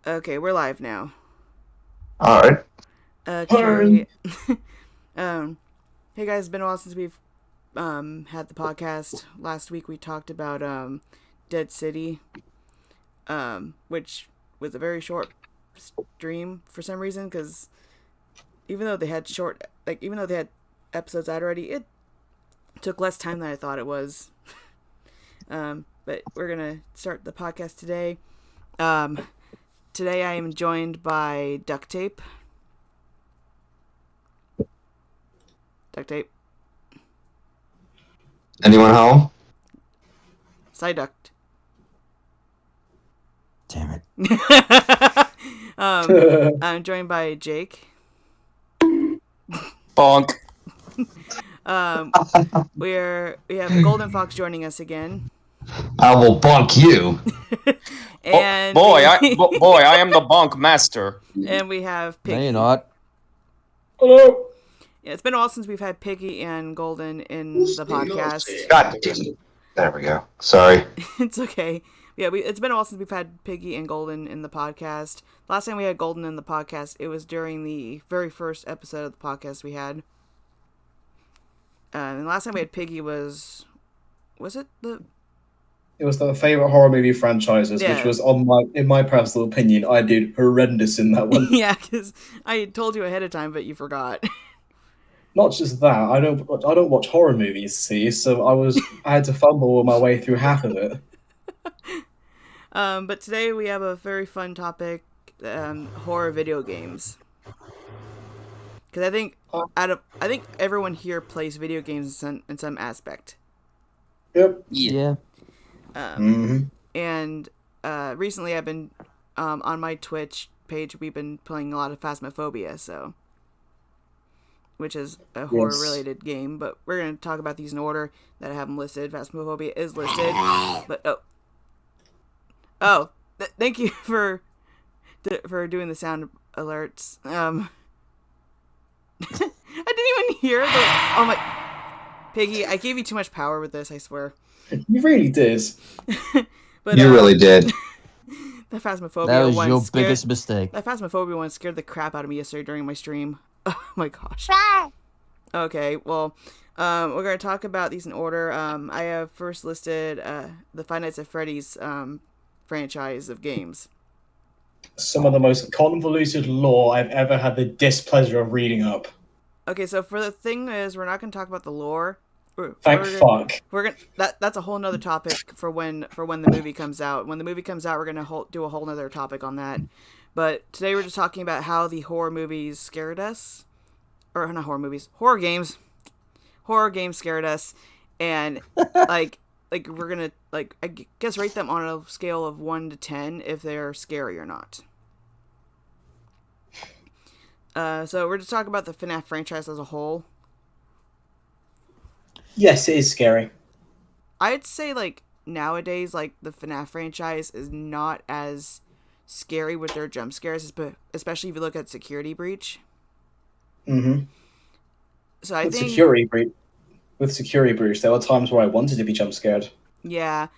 Okay, we're live now. All right. Okay. um, hey guys, it's been a while since we've had the podcast. Last week we talked about Dead City, which was a very short stream for some reason. Because even though they had episodes out already, it took less time than I thought it was. But we're gonna start the podcast today. Um, Today I am joined by Duct Tape. Duct Tape. Anyone home? Side Duct. Damn um, it. I'm joined by Jake. Bonk. We have Golden Fox joining us again, I will bonk you. and Boy, I am the bonk master. and we have No, Piggy. you're not. Hello. Yeah, it's been a while since we've had Piggy and Golden in the podcast. God damn it. There we go. Sorry. It's okay. Yeah, it's been a while since we've had Piggy and Golden in the podcast. Last time we had Golden in the podcast, it was during the very first episode of the podcast we had. And the last time we had Piggy was it the It was the favorite horror movie franchises, Yeah. which was in my personal opinion, I did horrendous in that one. yeah? Because I told you ahead of time, but you forgot. Not just that, I don't watch horror movies, see, so I had to fumble my way through half of it. But today we have a very fun topic: horror video games. Because I think everyone here plays video games in some aspect. Yep. Yeah. And recently I've been on my Twitch page. We've been playing a lot of Phasmophobia, which is a horror related game. But we're gonna talk about these in order that I have them listed. Phasmophobia is listed, but thank you for doing the sound alerts. I didn't even hear the. Oh my, Piggy! I gave you too much power with this. I swear. You really did. But You really did. The Phasmophobia That was one your scared, biggest mistake. That Phasmophobia one scared the crap out of me yesterday during my stream. Oh my gosh. Okay, well, we're gonna talk about these in order. I have first listed the Five Nights at Freddy's franchise of games. Some of the most convoluted lore I've ever had the displeasure of reading up. Okay, so for the thing is, we're not gonna talk about the lore. Thank fuck. We're gonna that's a whole nother topic for when the movie comes out. When the movie comes out, we're gonna do a whole nother topic on that. But today we're just talking about how the horror movies scared us, or not horror movies, horror games. Horror games scared us, and like we're gonna I guess rate them on a scale of 1 to 10 if they're scary or not. So we're just talking about the FNAF franchise as a whole. Yes, it is scary. I'd say nowadays the FNAF franchise is not as scary with their jump scares, but especially if you look at Security Breach. Mm-hmm. So I With think Security Breach, there were times where I wanted to be jump scared. yeah,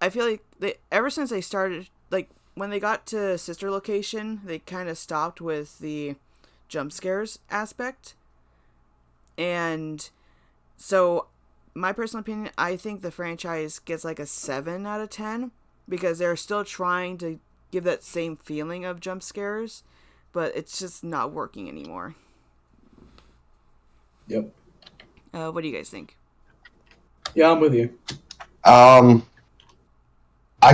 I feel like ever since they started, when they got to Sister Location, they kind of stopped with the jump scares aspect. And so, my personal opinion, I think the franchise gets a 7 out of 10 because they're still trying to give that same feeling of jump scares, but it's just not working anymore. Yep. What do you guys think? Yeah, I'm with you. I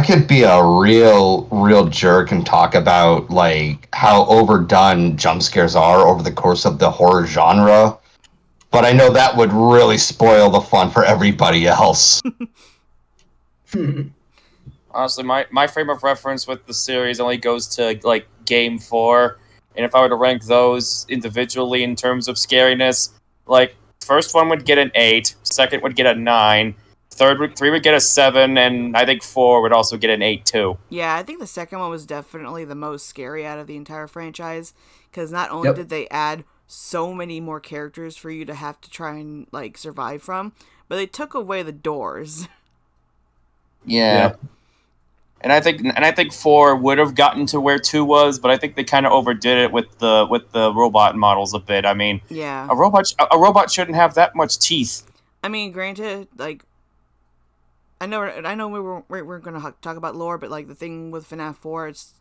could be a real jerk and talk about how overdone jump scares are over the course of the horror genre, but I know that would really spoil the fun for everybody else. Honestly, my frame of reference with the series only goes to Game 4, and if I were to rank those individually in terms of scariness, first one would get an 8, second would get a 9, three would get a 7, and I think 4 would also get an 8 too. Yeah, I think the second one was definitely the most scary out of the entire franchise, because not only did they add so many more characters for you to have to try and survive from, but they took away the doors. Yeah. And I think 4 would have gotten to where 2 was, but I think they kind of overdid it with the robot models a bit. I mean, Yeah. a robot shouldn't have that much teeth. I mean, granted, like, I know we're going to talk about lore, but like the thing with FNAF 4, it's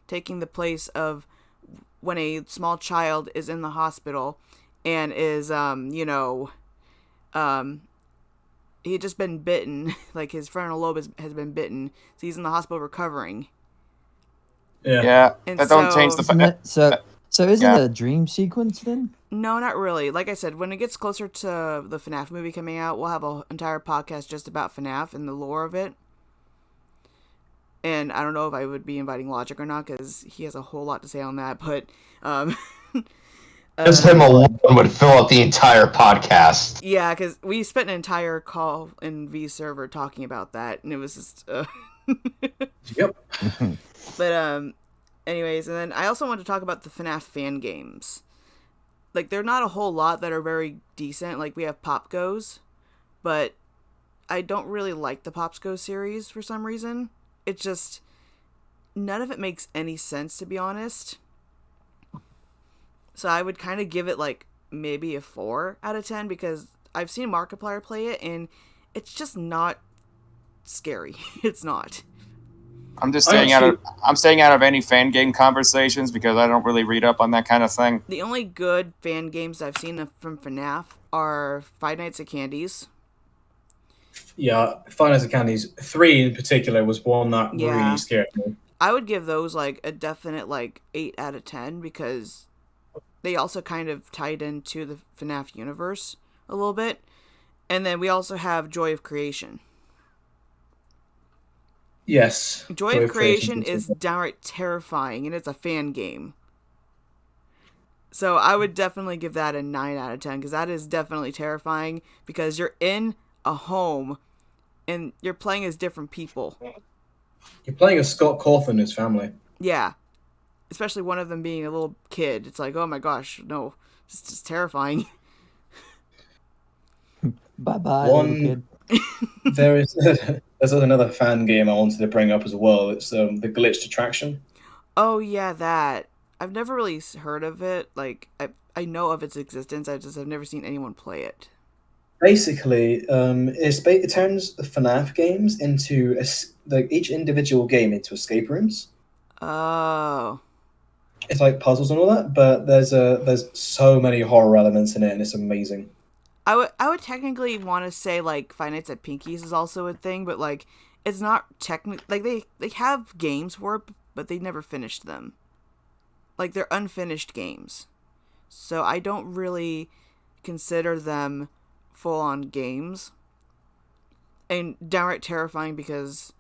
taking the place of when a small child is in the hospital and is he had just been bitten, like his frontal lobe has been bitten, so he's in the hospital recovering. Yeah, And that don't change the fact. So isn't Yeah. it a dream sequence then? No, not really. Like I said, when it gets closer to the FNAF movie coming out, we'll have an entire podcast just about FNAF and the lore of it. And I don't know if I would be inviting Logic or not, because he has a whole lot to say on that, but... Just him alone would fill out the entire podcast. Yeah, because we spent an entire call in V server talking about that, and it was just... Yep. But, anyways, and then I also want to talk about the FNAF fan games. Like, there are not a whole lot that are very decent. Like, we have Pop Goes, but I don't really like the Pops Go series for some reason. It's just... none of it makes any sense, to be honest. So I would kind of give it, like, maybe a 4 out of 10, because I've seen Markiplier play it, and it's just not scary. It's not. I'm staying out of any fan game conversations because I don't really read up on that kind of thing. The only good fan games I've seen from FNAF are Five Nights at Candy's. Yeah, Five Nights at Candy's 3 in particular was one that Yeah. really scared me. I would give those, like, a definite, like, 8 out of 10, because they also kind of tied into the FNAF universe a little bit. And then we also have Joy of Creation. Yes. Joy of Creation is downright terrifying, and it's a fan game. So I would definitely give that a 9 out of 10, because that is definitely terrifying, because you're in a home, and you're playing as different people. You're playing as Scott Cawthon and his family. Yeah. Especially one of them being a little kid. It's like, oh my gosh, no. It's just terrifying. Bye-bye, One- little kid. There's another fan game I wanted to bring up as well. It's the Glitched Attraction. Oh, yeah, that. I've never really heard of it. Like, I know of its existence. I've never seen anyone play it. Basically, it turns the FNAF games into each individual game into escape rooms. Oh. It's like puzzles and all that, but there's so many horror elements in it, and it's amazing. I would technically want to say, like, Five Nights at Pinky's is also a thing, but, like, it's not technically... Like, they have games for it, but they never finished them. Like, they're unfinished games. So I don't really consider them full-on games. And downright terrifying because...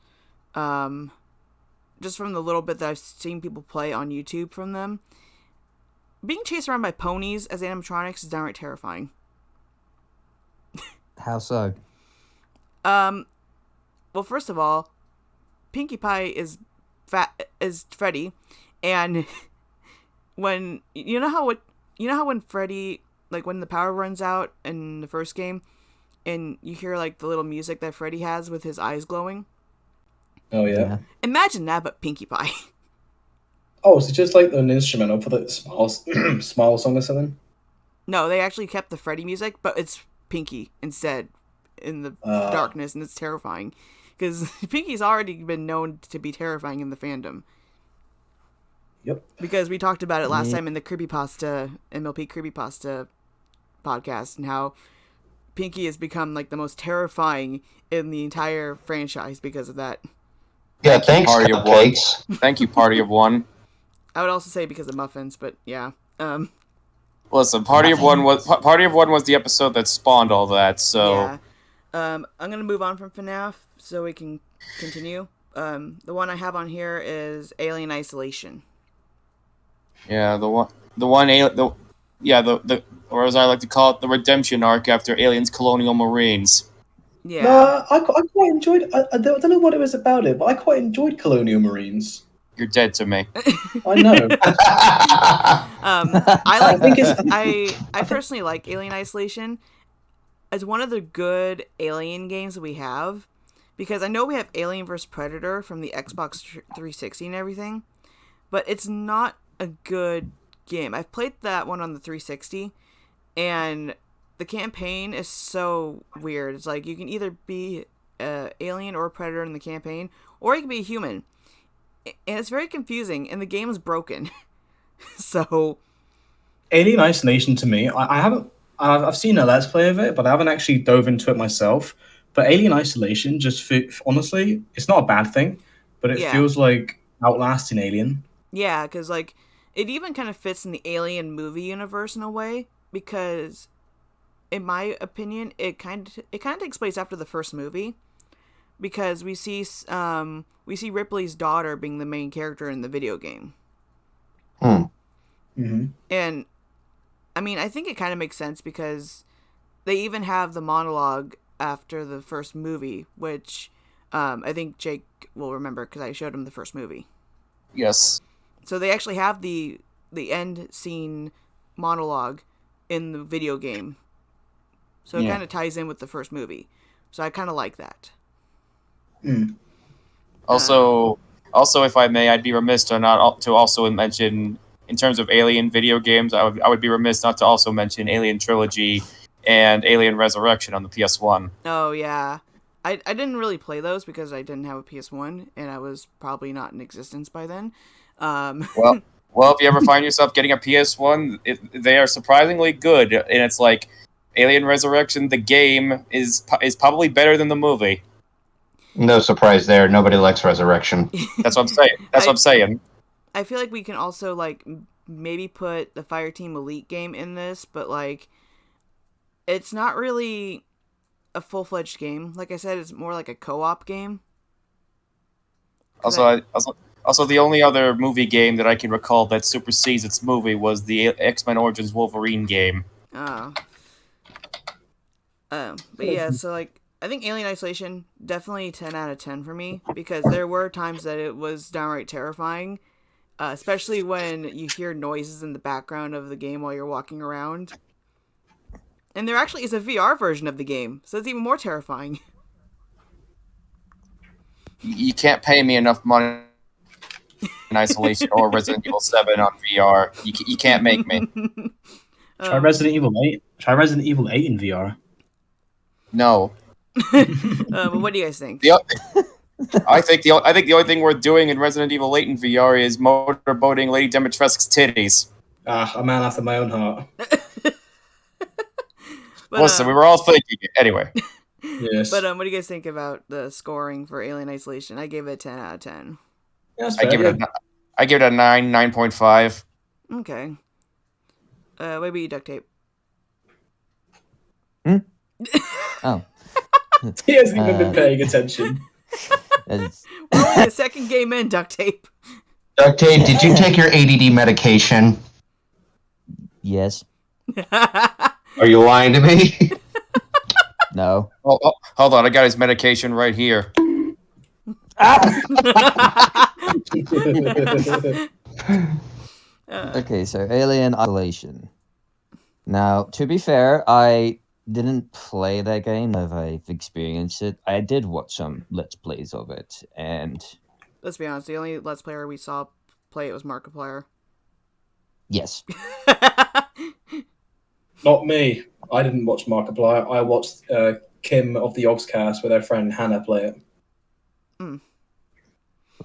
just from the little bit that I've seen people play on YouTube from them, being chased around by ponies as animatronics is downright terrifying. How so? Well, first of all, Pinkie Pie is Freddy, and when you know how when Freddy, like, when the power runs out in the first game, and you hear, like, the little music that Freddy has with his eyes glowing. Oh yeah. Imagine that, but Pinkie Pie. Oh, so just like an instrumental for the Smile song or something? No, they actually kept the Freddy music, but it's Pinkie instead in the darkness, and it's terrifying. Because Pinkie's already been known to be terrifying in the fandom. Yep. Because we talked about it last time in the Creepypasta, MLP Creepypasta podcast, and how Pinkie has become, like, the most terrifying in the entire franchise because of that. Yeah, thanks, Party of one. cupcakes. Thank you, Party of One. I would also say because of muffins, but yeah. Listen, Party of One was the episode that spawned all that. So Yeah. I'm gonna move on from FNAF so we can continue. The one I have on here is Alien Isolation. yeah, or as I like to call it, the redemption arc after Aliens Colonial Marines. Yeah. No, I quite enjoyed. I don't know what it was about it, but I quite enjoyed Colonial Marines. You're dead to me. I know. I personally like Alien Isolation. It's one of the good Alien games that we have Because I know we have Alien vs Predator from the Xbox 360 and everything, but it's not a good game. I've played that one on the 360, and the campaign is so weird. It's like you can either be alien or predator in the campaign, or you can be a human, and it's very confusing. And the game is broken. So Alien Isolation to me, I haven't. I've seen a let's play of it, but I haven't actually dove into it myself. But Alien Isolation, honestly, it's not a bad thing, but it yeah, feels like outlasting Alien. yeah, because like it even kind of fits in the Alien movie universe in a way, because in my opinion, it kind of takes place after the first movie, because we see Ripley's daughter being the main character in the video game. Hmm. Mm-hmm. And I mean, I think it kind of makes sense because they even have the monologue after the first movie, which I think Jake will remember because I showed him the first movie. Yes. So they actually have the end scene monologue in the video game. So it Yeah. kind of ties in with the first movie. So I kind of like that. Mm. Also, if I may, I'd be remiss to not to also mention, in terms of Alien video games, I would be remiss not to also mention Alien Trilogy and Alien Resurrection on the PS1. Oh, yeah. I didn't really play those because I didn't have a PS1 and I was probably not in existence by then. Well, well, if you ever find yourself getting a PS1, they are surprisingly good, and it's like Alien Resurrection. The game is probably better than the movie. No surprise there. Nobody likes Resurrection. That's what I'm saying. That's what I'm saying. I feel like we can also like maybe put the Fireteam Elite game in this, but like it's not really a full-fledged game. Like I said, it's more like a co-op game. Also, the only other movie game that I can recall that supersedes its movie was the X-Men Origins Wolverine game. Oh. But yeah, so like I think Alien Isolation definitely 10 out of 10 for me because there were times that it was downright terrifying, especially when you hear noises in the background of the game while you're walking around. And there actually is a VR version of the game, so it's even more terrifying. You can't pay me enough money in Isolation or Resident Evil 7 on VR. You can't make me. Try Resident Evil 8. Try Resident Evil 8 in VR. No. But what do you guys think? I think the only thing worth doing in Resident Evil 8 in VR is motorboating Lady Dimitrescu's titties. Ah, a man after my own heart. But, Listen, we were all thinking it. Anyway. Yes. But what do you guys think about the scoring for Alien Isolation? I gave it a 10 out of 10. Yeah, that's I fair, give it I give it a 9.5. Okay. What about you, Duct Tape? Oh. He hasn't even been paying attention. It's- We're only the second game in, Duct Tape. Duct Tape, did you take your ADD medication? yes. Are you lying to me? No. Oh, hold on, I got his medication right here. Okay, so Alien Isolation. Now, to be fair, I didn't play that game, but I've experienced it. I did watch some Let's Plays of it, and Let's be honest, the only Let's Player we saw play it was Markiplier. yes. Not me. I didn't watch Markiplier. I watched Kim of the Yogscast with her friend Hannah play it. But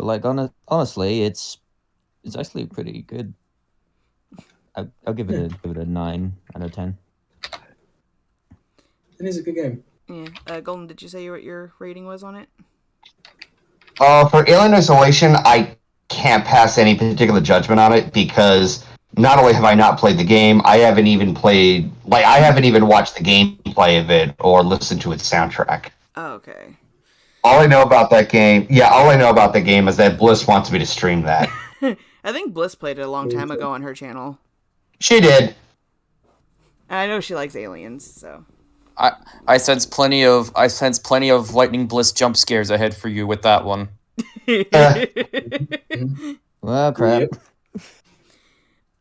like honestly, it's actually pretty good. I'll give it a 9 out of 10. It is a good game. Yeah. Golden, did you say what your rating was on it? For Alien Isolation, I can't pass any particular judgment on it because not only have I not played the game, I haven't even watched the gameplay of it or listened to its soundtrack. Oh, okay. All I know about that game is that Bliss wants me to stream that. I think Bliss played it a long time ago on her channel. She did. And I know she likes aliens, so. I sense plenty of Lightning Bliss jump scares ahead for you with that one. Well, crap.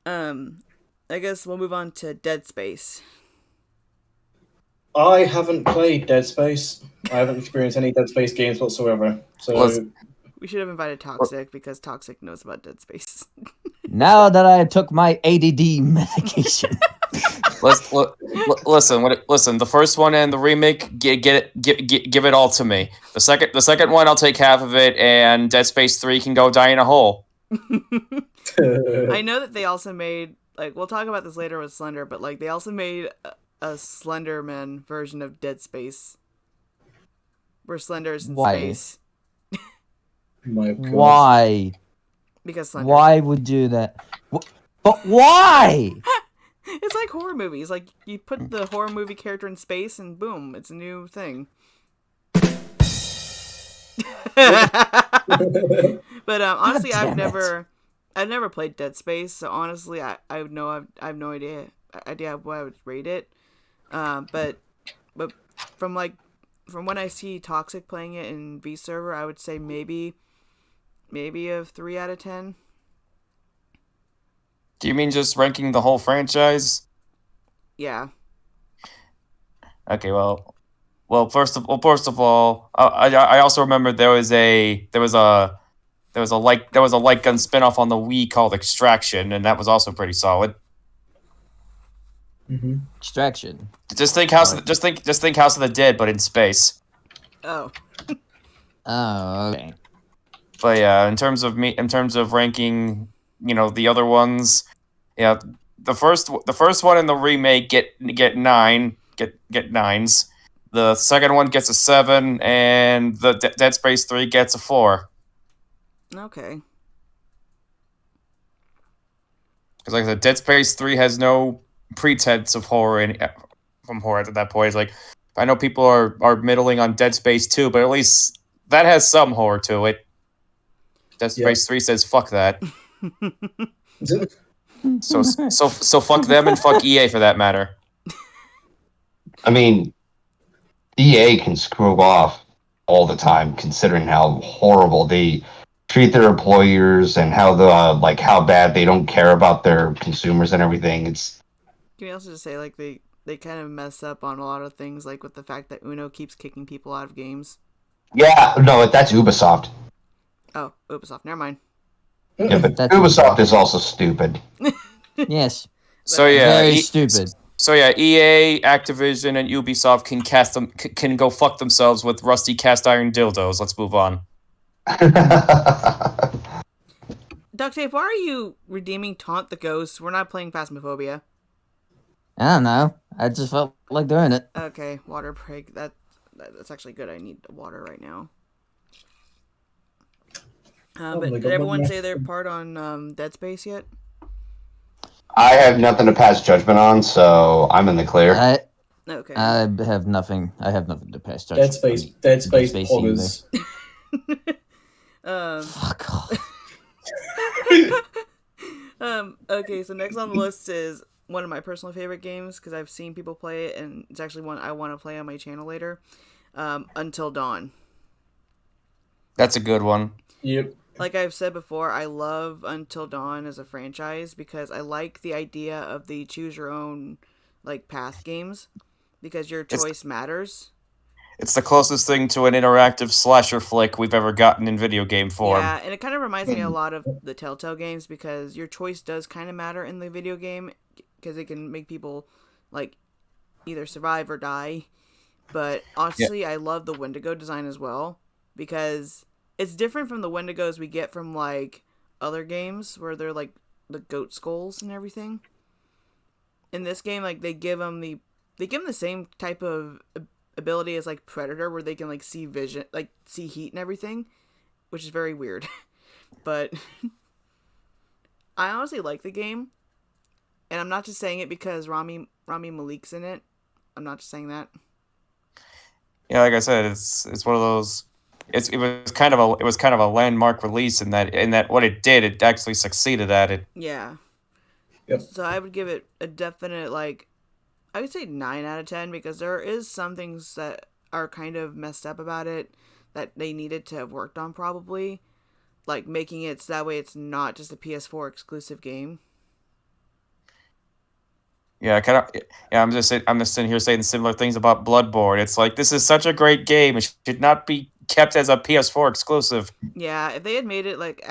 Yep. I guess we'll move on to Dead Space. I haven't played Dead Space. I haven't experienced any Dead Space games whatsoever. So Let's- We should have invited Toxic because Toxic knows about Dead Space. Now that I took my ADD medication. listen. The first one and the remake, give it all to me. The second one, I'll take half of it, and Dead Space 3 can go die in a hole. I know that they also made, like, we'll talk about this later with Slender, but like they also made a Slenderman version of Dead Space, where Slender's in Why? space My God. Why? because Slender. Why would you do that? But why? It's like horror movies. Like you put the horror movie character in space, and boom, it's a new thing. But honestly, God damn I've never played Dead Space, so honestly, I have no idea what I would rate it. But from when I see Toxic playing it in V server, I would say maybe a 3 out of 10. Do you mean just ranking the whole franchise? Yeah. Okay, well. First of all, I also remember there was a light gun spinoff on the Wii called Extraction, and that was also pretty solid. Mhm. Extraction. Just think House of the Dead, but in space. Oh. Oh, okay. But yeah, in terms of ranking, the other ones, yeah, the first one in the remake get nines. The second one gets a 7, and the Dead Space 3 gets a 4. Okay. Because like I said, Dead Space 3 has no pretense of horror from horror at that point. It's like, I know people are middling on Dead Space 2, but at least that has some horror to it. Dead Space 3 says fuck that. So fuck them and fuck EA for that matter. I mean, EA can screw off all the time, considering how horrible they treat their employers and how how bad they don't care about their consumers and everything. It's Can we also just say like they kind of mess up on a lot of things, like with the fact that Uno keeps kicking people out of games. yeah, no, that's Ubisoft. Oh, Ubisoft. Never mind. Yeah, but That's Ubisoft is also stupid. Yes. So yeah, Very stupid. So yeah, EA, Activision, and Ubisoft can go fuck themselves with rusty cast iron dildos. Let's move on. Duct Tape, why are you redeeming Taunt the Ghost? We're not playing Phasmophobia. I don't know. I just felt like doing it. Okay, water break. That's actually good. I need water right now. But did everyone say their part on Dead Space yet? I have nothing to pass judgment on, so I'm in the clear. Okay. I have nothing. I have nothing to pass judgment. Dead Space poggers. Fuck off. Okay, so next on the list is one of my personal favorite games because I've seen people play it, and it's actually one I want to play on my channel later. Until Dawn. That's a good one. Yep. Like I've said before, I love Until Dawn as a franchise because I like the idea of the choose your own like path games because your choice matters. It's the closest thing to an interactive slasher flick we've ever gotten in video game form. Yeah, and it kind of reminds me a lot of the Telltale games because your choice does kind of matter in the video game because it can make people like either survive or die. But honestly, I love the Wendigo design as well because it's different from the Wendigos we get from like other games where they're like the goat skulls and everything. In this game, like they give them the same type of ability as like Predator, where they can like see vision, like see heat and everything, which is very weird. But I honestly like the game, and I'm not just saying it because Rami Malek's in it. I'm not just saying that. Yeah, like I said, it's one of those. It was kind of a landmark release in that what it did, it actually succeeded at it. Yeah. Yep. So I would give it a definite like, I would say 9 out of 10 because there is some things that are kind of messed up about it that they needed to have worked on probably, like making it so that way it's not just a PS4 exclusive game. Yeah, kind of. Yeah, I'm just sitting here saying similar things about Bloodborne. It's like this is such a great game. It should not be kept as a PS4 exclusive. Yeah, if they had made it like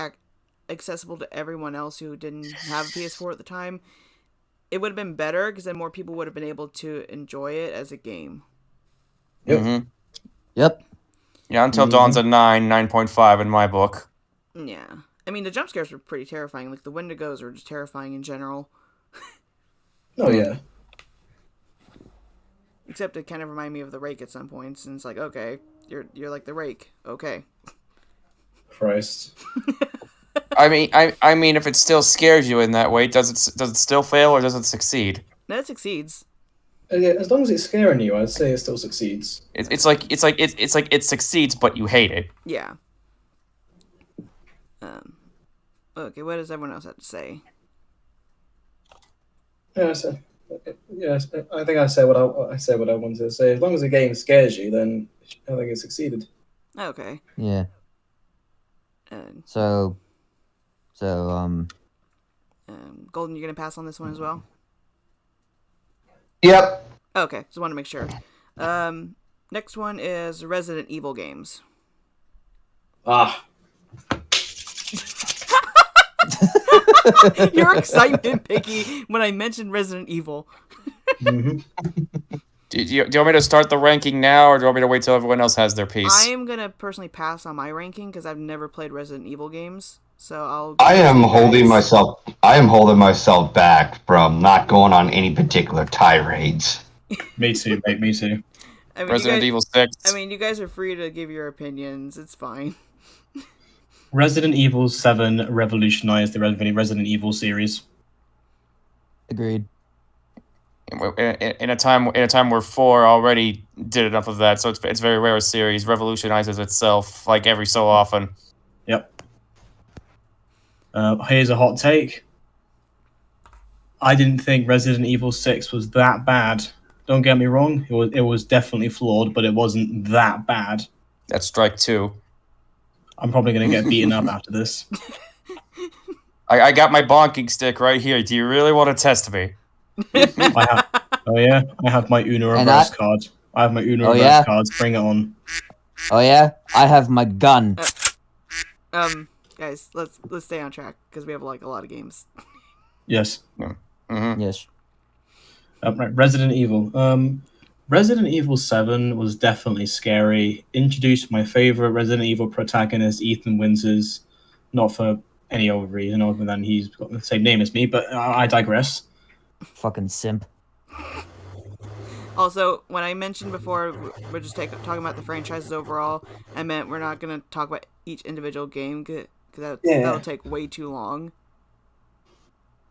accessible to everyone else who didn't have a PS4 at the time, it would have been better because then more people would have been able to enjoy it as a game. Yep. Mm-hmm. Yep. Yeah, Until Dawn's a 9.5 in my book. Yeah. I mean, the jump scares were pretty terrifying. Like, the Wendigos are just terrifying in general. Oh yeah. Except it kind of reminded me of the Rake at some points, and it's like, okay, you're like the Rake. Okay. Christ. I mean, if it still scares you in that way, does it still fail or does it succeed? No, it succeeds. Yeah, as long as it's scaring you, I'd say it still succeeds. It's like it succeeds, but you hate it. Yeah. Okay, what does everyone else have to say? Yeah, so, yes, I think I said what I wanted to say. As long as the game scares you, then I think it succeeded. Okay. Yeah. And So, Golden, you're gonna pass on this one as well? Yep. Okay, just want to make sure. Next one is Resident Evil games. Ah, Your excitement, Piggy, when I mentioned Resident Evil. mm-hmm. Do you want me to start the ranking now, or do you want me to wait till everyone else has their piece? I am gonna personally pass on my ranking because I've never played Resident Evil games. So I'll. I am holding myself back from not going on any particular tirades. Me too, mate. Me too. I mean, Resident Evil 6. I mean, you guys are free to give your opinions. It's fine. Resident Evil 7 revolutionized the Resident Evil series. agreed. In a time where 4 already did enough of that, so it's very rare a series revolutionizes itself like every so often. Yep. Here's a hot take. I didn't think Resident Evil 6 was that bad. Don't get me wrong, it was definitely flawed, but it wasn't that bad. That's strike 2. I'm probably going to get beaten up after this. I got my bonking stick right here. Do you really want to test me? I have my Uno And reverse card. I have my Uno reverse yeah? cards. Bring it on. Oh yeah, I have my gun. Guys, let's stay on track because we have like a lot of games. Yes. Mm-hmm. Yes. Right. Resident Evil. Resident Evil 7 was definitely scary. Introduced my favorite Resident Evil protagonist, Ethan Winters. Not for any other reason other than he's got the same name as me, but I digress. Fucking simp. Also, when I mentioned before, we're just talking about the franchises overall, I meant we're not going to talk about each individual game because that'll take way too long.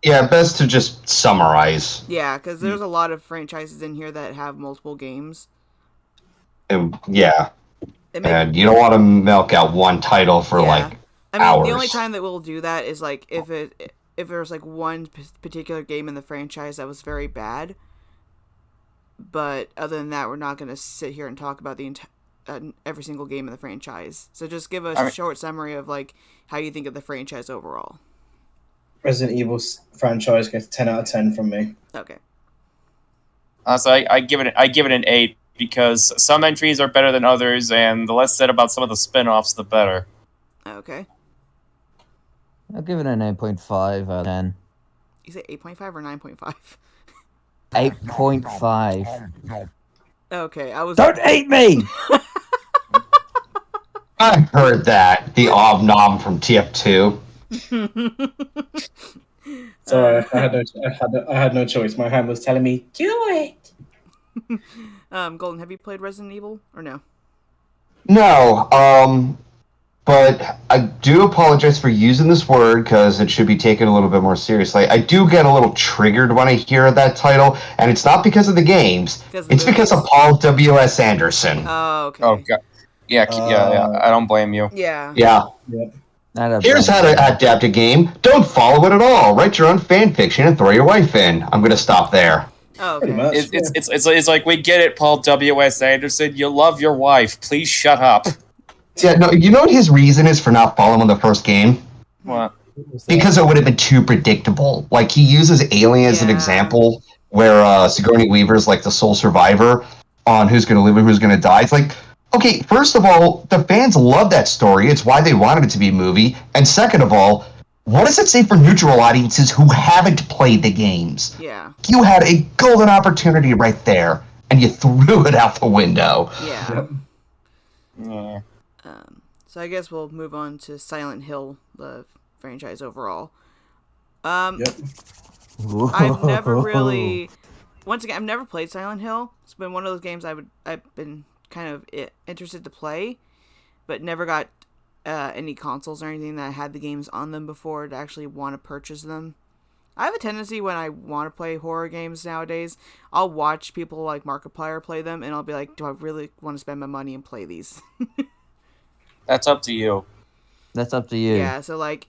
Yeah, best to just summarize. Yeah, because there's a lot of franchises in here that have multiple games. Yeah. And you don't want to milk out one title for like hours. The only time that we'll do that is like if there's like one particular game in the franchise that was very bad. But other than that, we're not going to sit here and talk about the every single game in the franchise. So just give us a short summary of like how you think of the franchise overall. Resident Evil franchise gets 10 out of 10 from me. Okay. So I give it an 8 because some entries are better than others, and the less said about some of the spin-offs, the better. Okay. I'll give it an 8.5 out of 10. You say 8.5 or 9.5? 8.5. Okay, I was. Don't hate me! I heard that. The Om Nom from TF2. Sorry, I had no choice. My hand was telling me, do it! Golden, have you played Resident Evil or no? No, but I do apologize for using this word because it should be taken a little bit more seriously. I do get a little triggered when I hear that title, and it's not because of the games. It's because of Paul W.S. Anderson. Oh, okay. Oh, God. Yeah, I don't blame you. Yeah. Yeah. Here's how to adapt a game. Don't follow it at all. Write your own fan fiction and throw your wife in. I'm going to stop there. Oh, okay. It's like, we get it, Paul W.S. Anderson. You love your wife. Please shut up. Yeah, no, you know what his reason is for not following the first game? What? Because it would have been too predictable. Like, he uses Alien as an example, where Sigourney Weaver's like the sole survivor on who's going to live and who's going to die. It's like, okay, first of all, the fans love that story. It's why they wanted it to be a movie. And second of all, what does it say for neutral audiences who haven't played the games? Yeah. You had a golden opportunity right there, and you threw it out the window. Yeah. Yep. Yeah. So I guess we'll move on to Silent Hill, the franchise overall. Yep. I've never really, once again, I've never played Silent Hill. It's been one of those games I've been kind of interested to play, but never got any consoles or anything that had the games on them before to actually want to purchase them. I have a tendency when I want to play horror games nowadays, I'll watch people like Markiplier play them, and I'll be like, do I really want to spend my money and play these? That's up to you. That's up to you. Yeah, so like,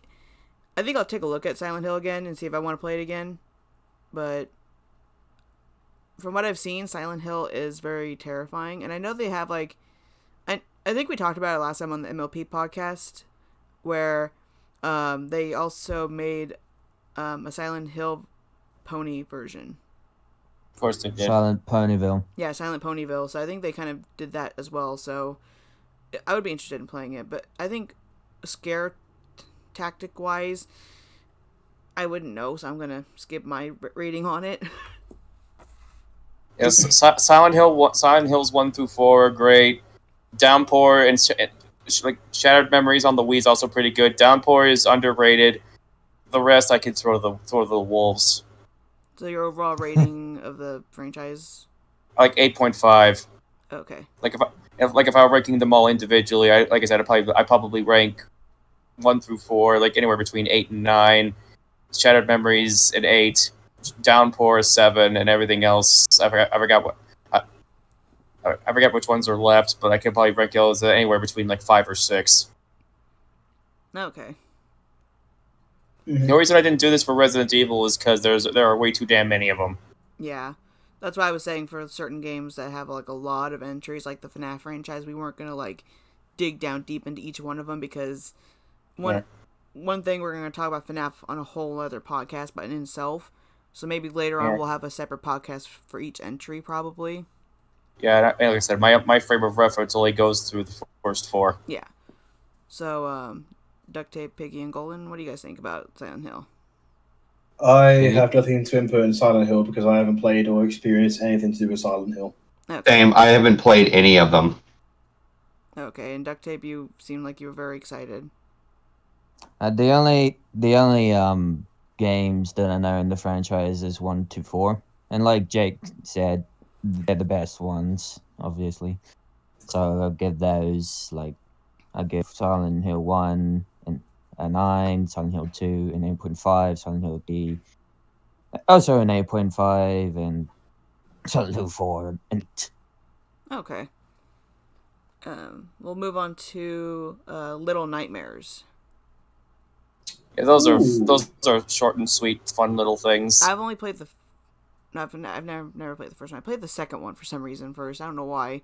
I think I'll take a look at Silent Hill again and see if I want to play it again. But from what I've seen, Silent Hill is very terrifying. And I know they have like, I think we talked about it last time on the MLP podcast, where they also made a Silent Hill pony version. Of course they did. Silent Ponyville. Yeah, Silent Ponyville. So I think they kind of did that as well. So I would be interested in playing it. But I think scare tactic wise, I wouldn't know, so I'm gonna skip my rating on it. Yes, Silent Hills 1 through 4 are great. Downpour and like Shattered Memories on the Wii is also pretty good. Downpour is underrated. The rest I could throw the wolves. So your overall rating of the franchise? Like 8.5. Okay. Like if I were ranking them all individually, like I said, I probably rank 1 through 4, like anywhere between 8 and 9. Shattered Memories an 8. Downpour a 7, and everything else I forgot which ones are left, but I could probably rank those anywhere between like 5 or 6. Okay. The only reason I didn't do this for Resident Evil is because there are way too damn many of them. Yeah. That's why I was saying for certain games that have like a lot of entries, like the FNAF franchise, we weren't gonna like dig down deep into each one of them because one thing we're gonna talk about FNAF on a whole other podcast, but in itself. So maybe later on we'll have a separate podcast for each entry, probably. Yeah, and like I said, my frame of reference only goes through the first 4. Yeah. So, Duct Tape, Piggy, and Golden, what do you guys think about Silent Hill? I have nothing to input in Silent Hill because I haven't played or experienced anything to do with Silent Hill. Okay. Same. I haven't played any of them. Okay, and Duct Tape, you seemed like you were very excited. The only games that I know in the franchise is 1 to 4, and like Jake said, they're the best ones, obviously. So I'll give those I'll give Silent Hill 1 and a 9, Silent Hill 2 and 8.5, Silent Hill D also an 8.5, and Silent Hill 4 and 8. Okay. We'll move on to Little Nightmares. Yeah, those are short and sweet, fun little things. I've only played I've never played the first one. I played the second one for some reason first. I don't know why.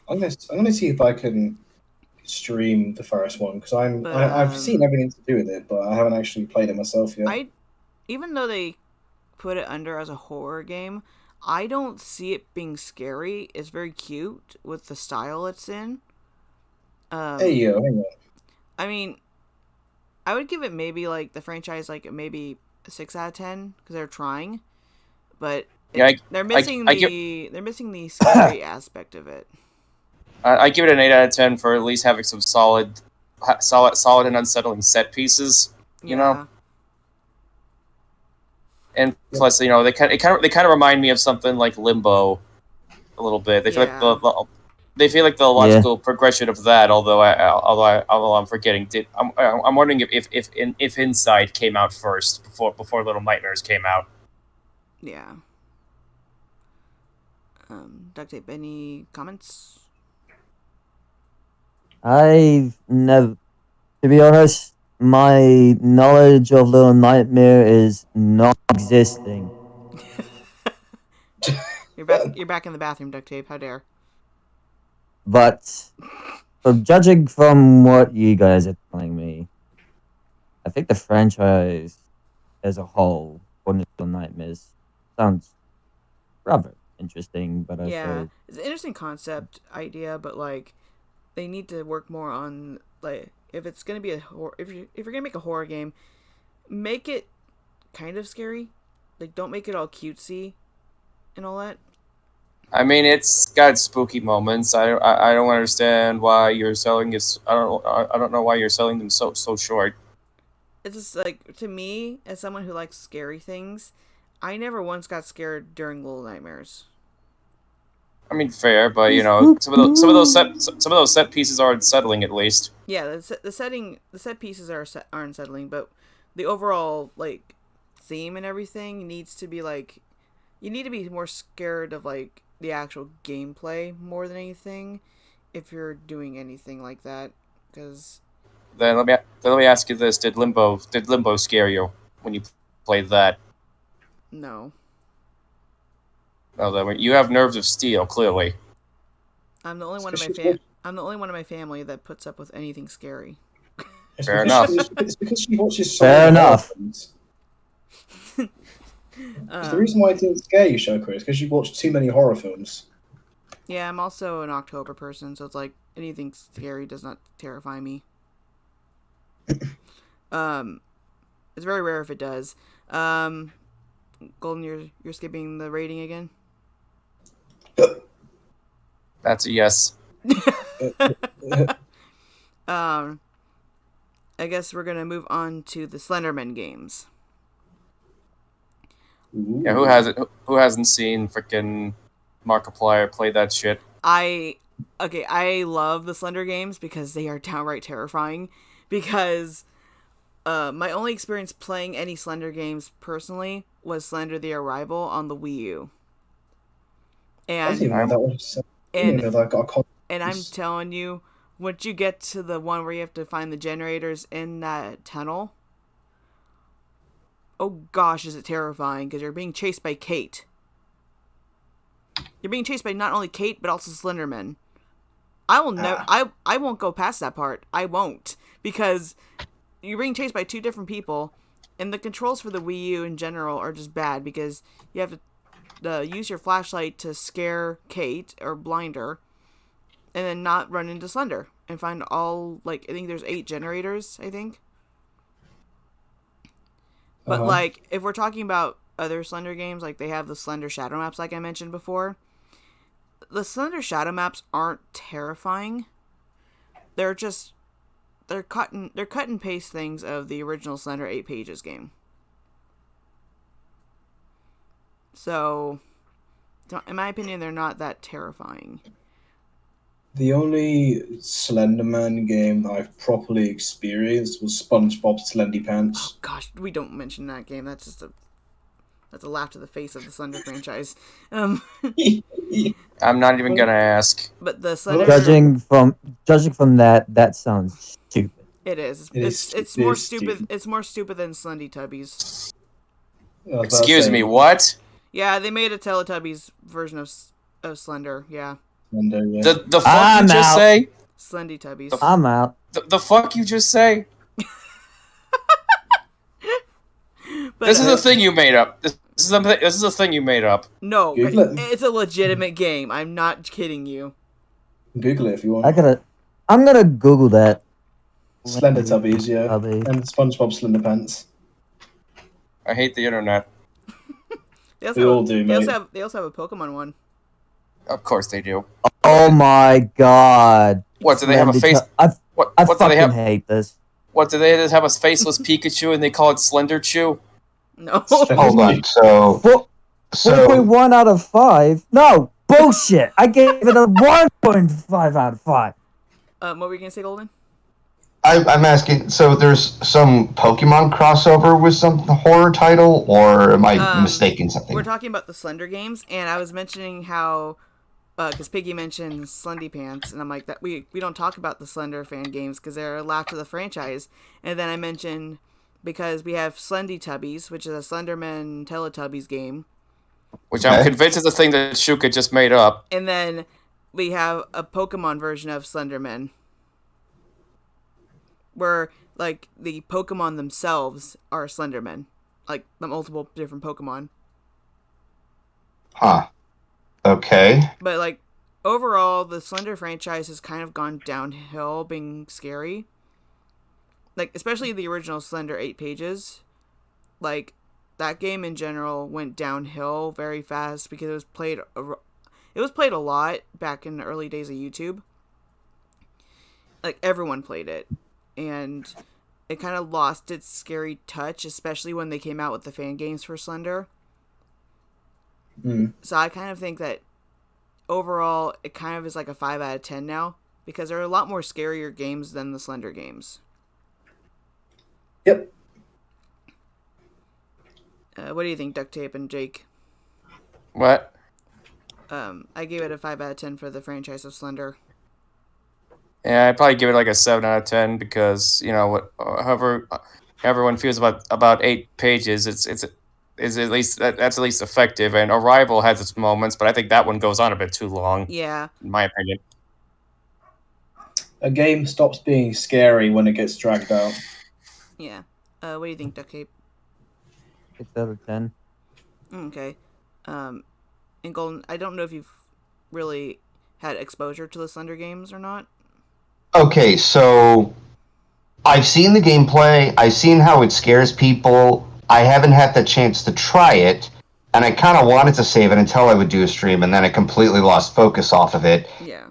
I'm gonna see if I can stream the first one because I've seen everything to do with it, but I haven't actually played it myself yet. Even though they put it under as a horror game, I don't see it being scary. It's very cute with the style it's in. Hey yo, hang on. I mean, I would give it maybe like the franchise like maybe a 6 out of 10 because they're trying, but they're missing the scary aspect of it. I give it an 8 out of 10 for at least having some solid and unsettling set pieces. You know. And plus, you know, they kind of remind me of something like Limbo, a little bit. They feel like the logical progression of that. Although I'm forgetting. I'm wondering if Inside came out first before Little Nightmares came out. Yeah. Duct Tape, any comments? I've never, to be honest, my knowledge of Little Nightmare is non-existing. You're back in the bathroom, Duct Tape. How dare? But judging from what you guys are telling me, I think the franchise as a whole for Little Nightmares. Sounds rather interesting, but Yeah, also it's an interesting concept idea, but like they need to work more on like if it's gonna be a horror, if you're gonna make a horror game, make it kind of scary. Like don't make it all cutesy and all that. I mean, it's got spooky moments. I don't understand why you're selling it. I don't know why you're selling them so short. It's just like to me as someone who likes scary things, I never once got scared during Little Nightmares. I mean, fair, but you know, some of those set pieces are unsettling at least. Yeah, the set pieces are unsettling, but the overall like theme and everything needs to be like you need to be more scared of like the actual gameplay more than anything if you're doing anything like that because Let me ask you this: Did Limbo scare you when you played that? no. No, then you have nerves of steel, clearly. I'm the only It's one in because my she watched, I'm the only one in my family that puts up with anything scary. Fair enough. it's because she watches so Fair many horror enough. films. It's the reason why it didn't scare you, Shoko, is because you watched too many horror films. Yeah, I'm also an October person, so it's like anything scary does not terrify me. Um, it's very rare if it does. Golden, you're skipping the rating again. That's a yes. um, I guess we're gonna move on to the Slenderman games. Ooh. Yeah, who hasn't seen freaking Markiplier play that shit? I love the Slender games because they are downright terrifying. Because my only experience playing any Slender games personally was Slender: The Arrival on the Wii U, I didn't and even know that was. I didn't and even know that got a con- and I'm telling you, once you get to the one where you have to find the generators in that tunnel, oh gosh, is it terrifying because you're being chased by Kate. You're being chased by not only Kate but also Slenderman. I will never. I won't go past that part. I won't because you're being chased by two different people, and the controls for the Wii U in general are just bad because you have to use your flashlight to scare Kate or blind her, and then not run into Slender and find all like I think there's 8 generators. I think, but like if we're talking about other Slender games, like they have the Slender Shadow Maps, like I mentioned before. The Slender Shadow Maps aren't terrifying. They're just they're cut and paste things of the original Slender 8 Pages game. So, in my opinion, they're not that terrifying. The only Slenderman game that I've properly experienced was SpongeBob Slendy Oh Pants. gosh, we don't mention that game. That's a laugh to the face of the Slender franchise. I'm not even gonna ask. But the Slender judging from that, that sounds stupid. it is. It is It's it more is stupid. It's more stupid than Slendy Tubbies. I was about to Excuse say, me, what? Yeah, they made a Teletubbies version of Slender. Yeah, Slender, yeah. The fuck I'm you just out. say? Slendy Tubbies. I'm out. The fuck you just say? But This is a thing you made up. This is a thing you made up. no, Google it. it's a legitimate game. I'm not kidding you. Google it if you want. I'm gonna Google that. Slender Tubbies, yeah. Tubby. And SpongeBob Slender Pants. I hate the internet. They We all do, mate. They also have a Pokemon one. Of course they do. Oh my god. What do they have a face? I What do they fucking have? hate this. What do they just have a faceless Pikachu and they call it Slender Chew? No. Hold on. So 4.1 out of 5? No, bullshit. I gave it a 1.5 out of 5. What were you gonna say, Golden? I'm asking. So there's some Pokemon crossover with some horror title, or am I mistaking something? We're talking about the Slender games, and I was mentioning how, because Piggy mentioned Slendy Pants, and I'm like that we don't talk about the Slender fan games because they're a laugh to the franchise. And then I mentioned because we have Slendy Tubbies, which is a Slenderman Teletubbies game, Which I'm convinced is a thing that Shuka just made up. and then we have a Pokemon version of Slenderman, where like the Pokemon themselves are Slendermen. like the multiple different Pokemon. Huh. Okay. But like overall, the Slender franchise has kind of gone downhill, being scary. Like especially the original Slender 8 pages. Like that game in general went downhill very fast because it was played a lot back in the early days of YouTube. Like everyone played it, and it kind of lost its scary touch, especially when they came out with the fan games for Slender. So I kind of think that overall it kind of is like a 5 out of 10 now because there are a lot more scarier games than the Slender games. Yep. What do you think, Duct Tape and Jake? What? I gave it a 5 out of 10 for the franchise of Slender. Yeah, I'd probably give it like a 7 out of 10 because however everyone feels about 8 pages, it's at least that's at least effective. And Arrival has its moments, but I think that one goes on a bit too long. Yeah. In my opinion. A game stops being scary when it gets dragged out. Yeah. What do you think, Duct Tape? 6 out of 10. Okay. And Golden, I don't know if you've really had exposure to the Slender games or not. Okay, so I've seen the gameplay. I've seen how it scares people. I haven't had the chance to try it, and I kind of wanted to save it until I would do a stream, and then I completely lost focus off of it. Yeah.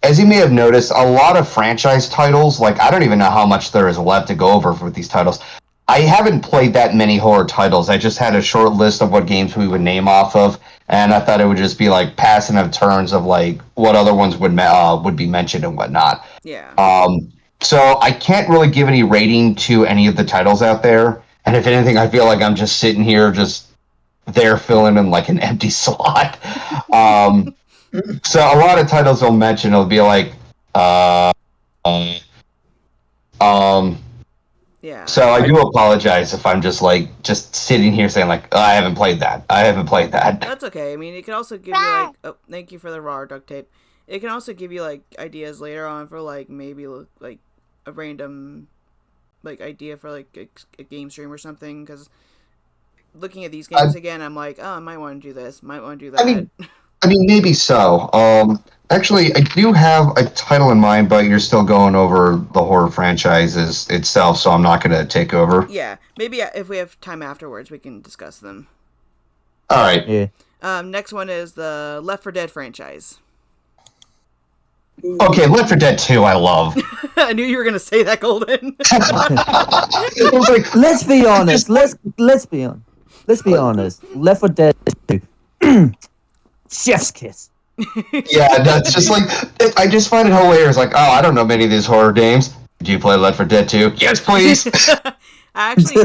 As you may have noticed, a lot of franchise titles, like I don't even know how much there is left to go over with these titles. I haven't played that many horror titles. I just had a short list of what games we would name off of, and I thought it would just be like passing of turns of like what other ones would be mentioned and whatnot. Yeah. So I can't really give any rating to any of the titles out there. And if anything, I feel like I'm just sitting here, just there filling in like an empty slot. So a lot of titles I'll mention, it'll be like, Yeah. So I do apologize if I'm just sitting here saying like, oh, I haven't played that. I haven't played that. That's okay. I mean, it can also give you like, oh, thank you for the raw Duct Tape. It can also give you like ideas later on for like maybe like a random like idea for like a game stream or something. Because looking at these games again, I'm like, oh, I might want to do this, might want to do that. I mean, maybe so. Actually, I do have a title in mind, but you're still going over the horror franchises itself, so I'm not going to take over. Yeah, maybe if we have time afterwards, we can discuss them. All right. Yeah. Next one is the Left 4 Dead franchise. Okay, Left 4 Dead 2, I love. I knew you were gonna say that, Golden. It was like, Let's be honest. Let's be honest. Let's be honest. Left 4 Dead 2. Chef's kiss. yeah, that's just like, I just find it hilarious. Like, oh, I don't know many of these horror games. Do you play Left 4 Dead 2? Yes, please. I actually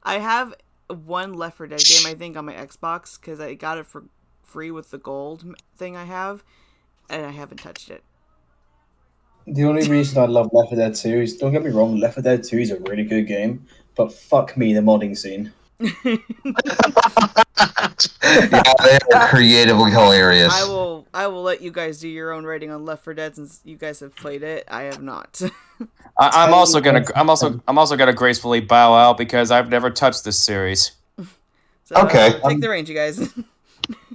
have one Left 4 Dead game, I think, on my Xbox, because I got it for free with the gold thing I have, and I haven't touched it. The only reason I love Left 4 Dead 2 is, don't get me wrong, Left 4 Dead 2 is a really good game, but fuck me, the modding scene. Yeah, they are creatively hilarious. I will let you guys do your own rating on Left 4 Dead since you guys have played it. I have not. I'm also gonna gracefully bow out because I've never touched this series. So, okay. Take the range, you guys.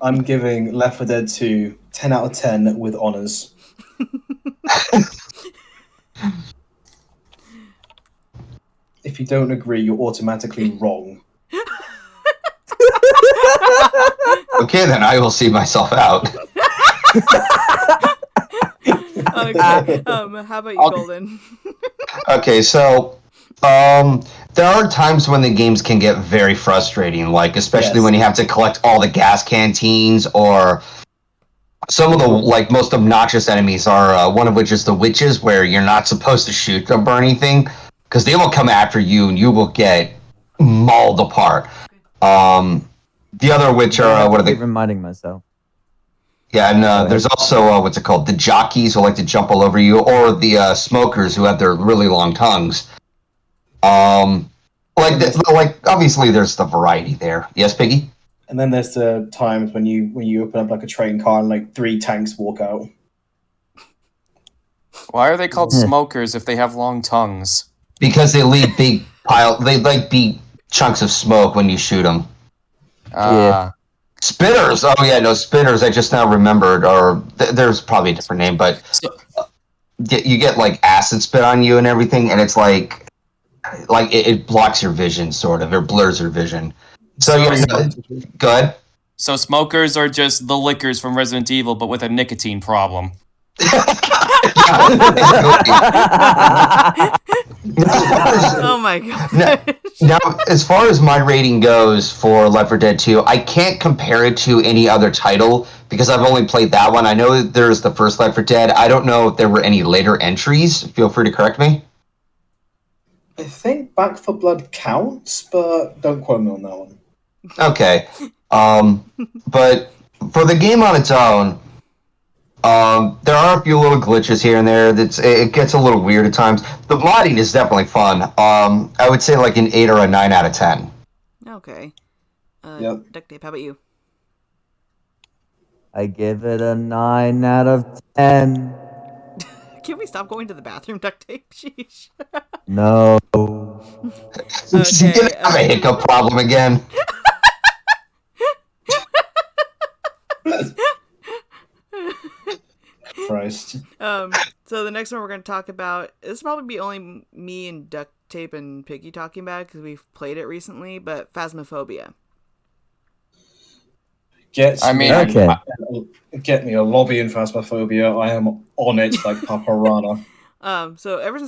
I'm giving Left 4 Dead 2 10 out of 10 with honors. If you don't agree, you're automatically wrong. Okay, then I will see myself out. Okay. How about you, Golden? Okay, so there are times when the games can get very frustrating, like especially Yes. when you have to collect all the gas canteens, or some of the like most obnoxious enemies are one of which is the witches, where you're not supposed to shoot them or anything because they will come after you and you will get mauled apart. The other which are what are keep they? reminding myself. Yeah, and there's also what's it called? The jockeys who like to jump all over you, or the smokers who have their really long tongues. Like obviously there's the variety there. Yes, Piggy? And then there's the times when you open up like a train car and like 3 tanks walk out. Why are they called smokers if they have long tongues? Because they leave big pile. They like be chunks of smoke when you shoot them. Yeah. Spitters. Oh yeah, no spitters. I just now remembered. Or there's probably a different name, but So, you get like acid spit on you and everything, and it's like it blocks your vision, sort of, or blurs your vision. So yeah, good. so smokers are just the lickers from Resident Evil, but with a nicotine problem. Oh my god. Now, as far as my rating goes for Left 4 Dead 2, I can't compare it to any other title because I've only played that one. I know there's the first Left 4 Dead. I don't know if there were any later entries. Feel free to correct me. I think Back for Blood counts, but don't quote me on that one. Okay. But for the game on its own, there are a few little glitches here and there. It gets a little weird at times. The modding is definitely fun. I would say like an 8 or a 9 out of 10. Okay. Yep. Duct tape, how about you? I give it a 9 out of 10. Can we stop going to the bathroom, duct tape? Sheesh. No. She's gonna have a hiccup problem again. Christ. So the next one we're going to talk about, this will probably be only me and duct tape and Piggy talking about because we've played it recently, but Phasmophobia. Get me a lobby in Phasmophobia. I am on it like Paparana. So ever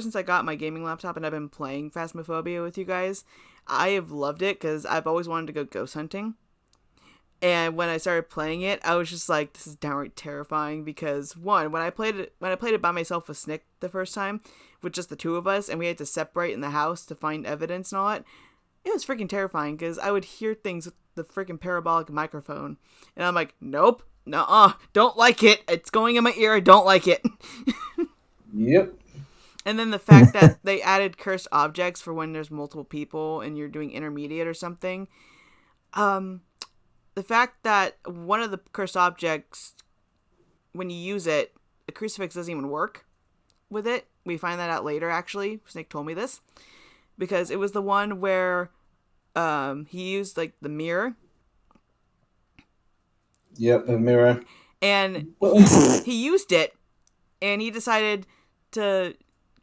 since I got my gaming laptop and I've been playing Phasmophobia with you guys, I have loved it because I've always wanted to go ghost hunting. And when I started playing it, I was just like, this is downright terrifying because when I played it by myself with Snick the first time, with just the two of us, and we had to separate in the house to find evidence and all that, it was freaking terrifying because I would hear things with the freaking parabolic microphone. And I'm like, nope, nuh-uh, don't like it. It's going in my ear. I don't like it. Yep. And then the fact that they added cursed objects for when there's multiple people and you're doing intermediate or something. The fact that one of the cursed objects, when you use it, the crucifix doesn't even work with it. We find that out later, actually. Snake told me this. Because it was the one where he used, like, the mirror. Yep, the mirror. And he used it, and he decided to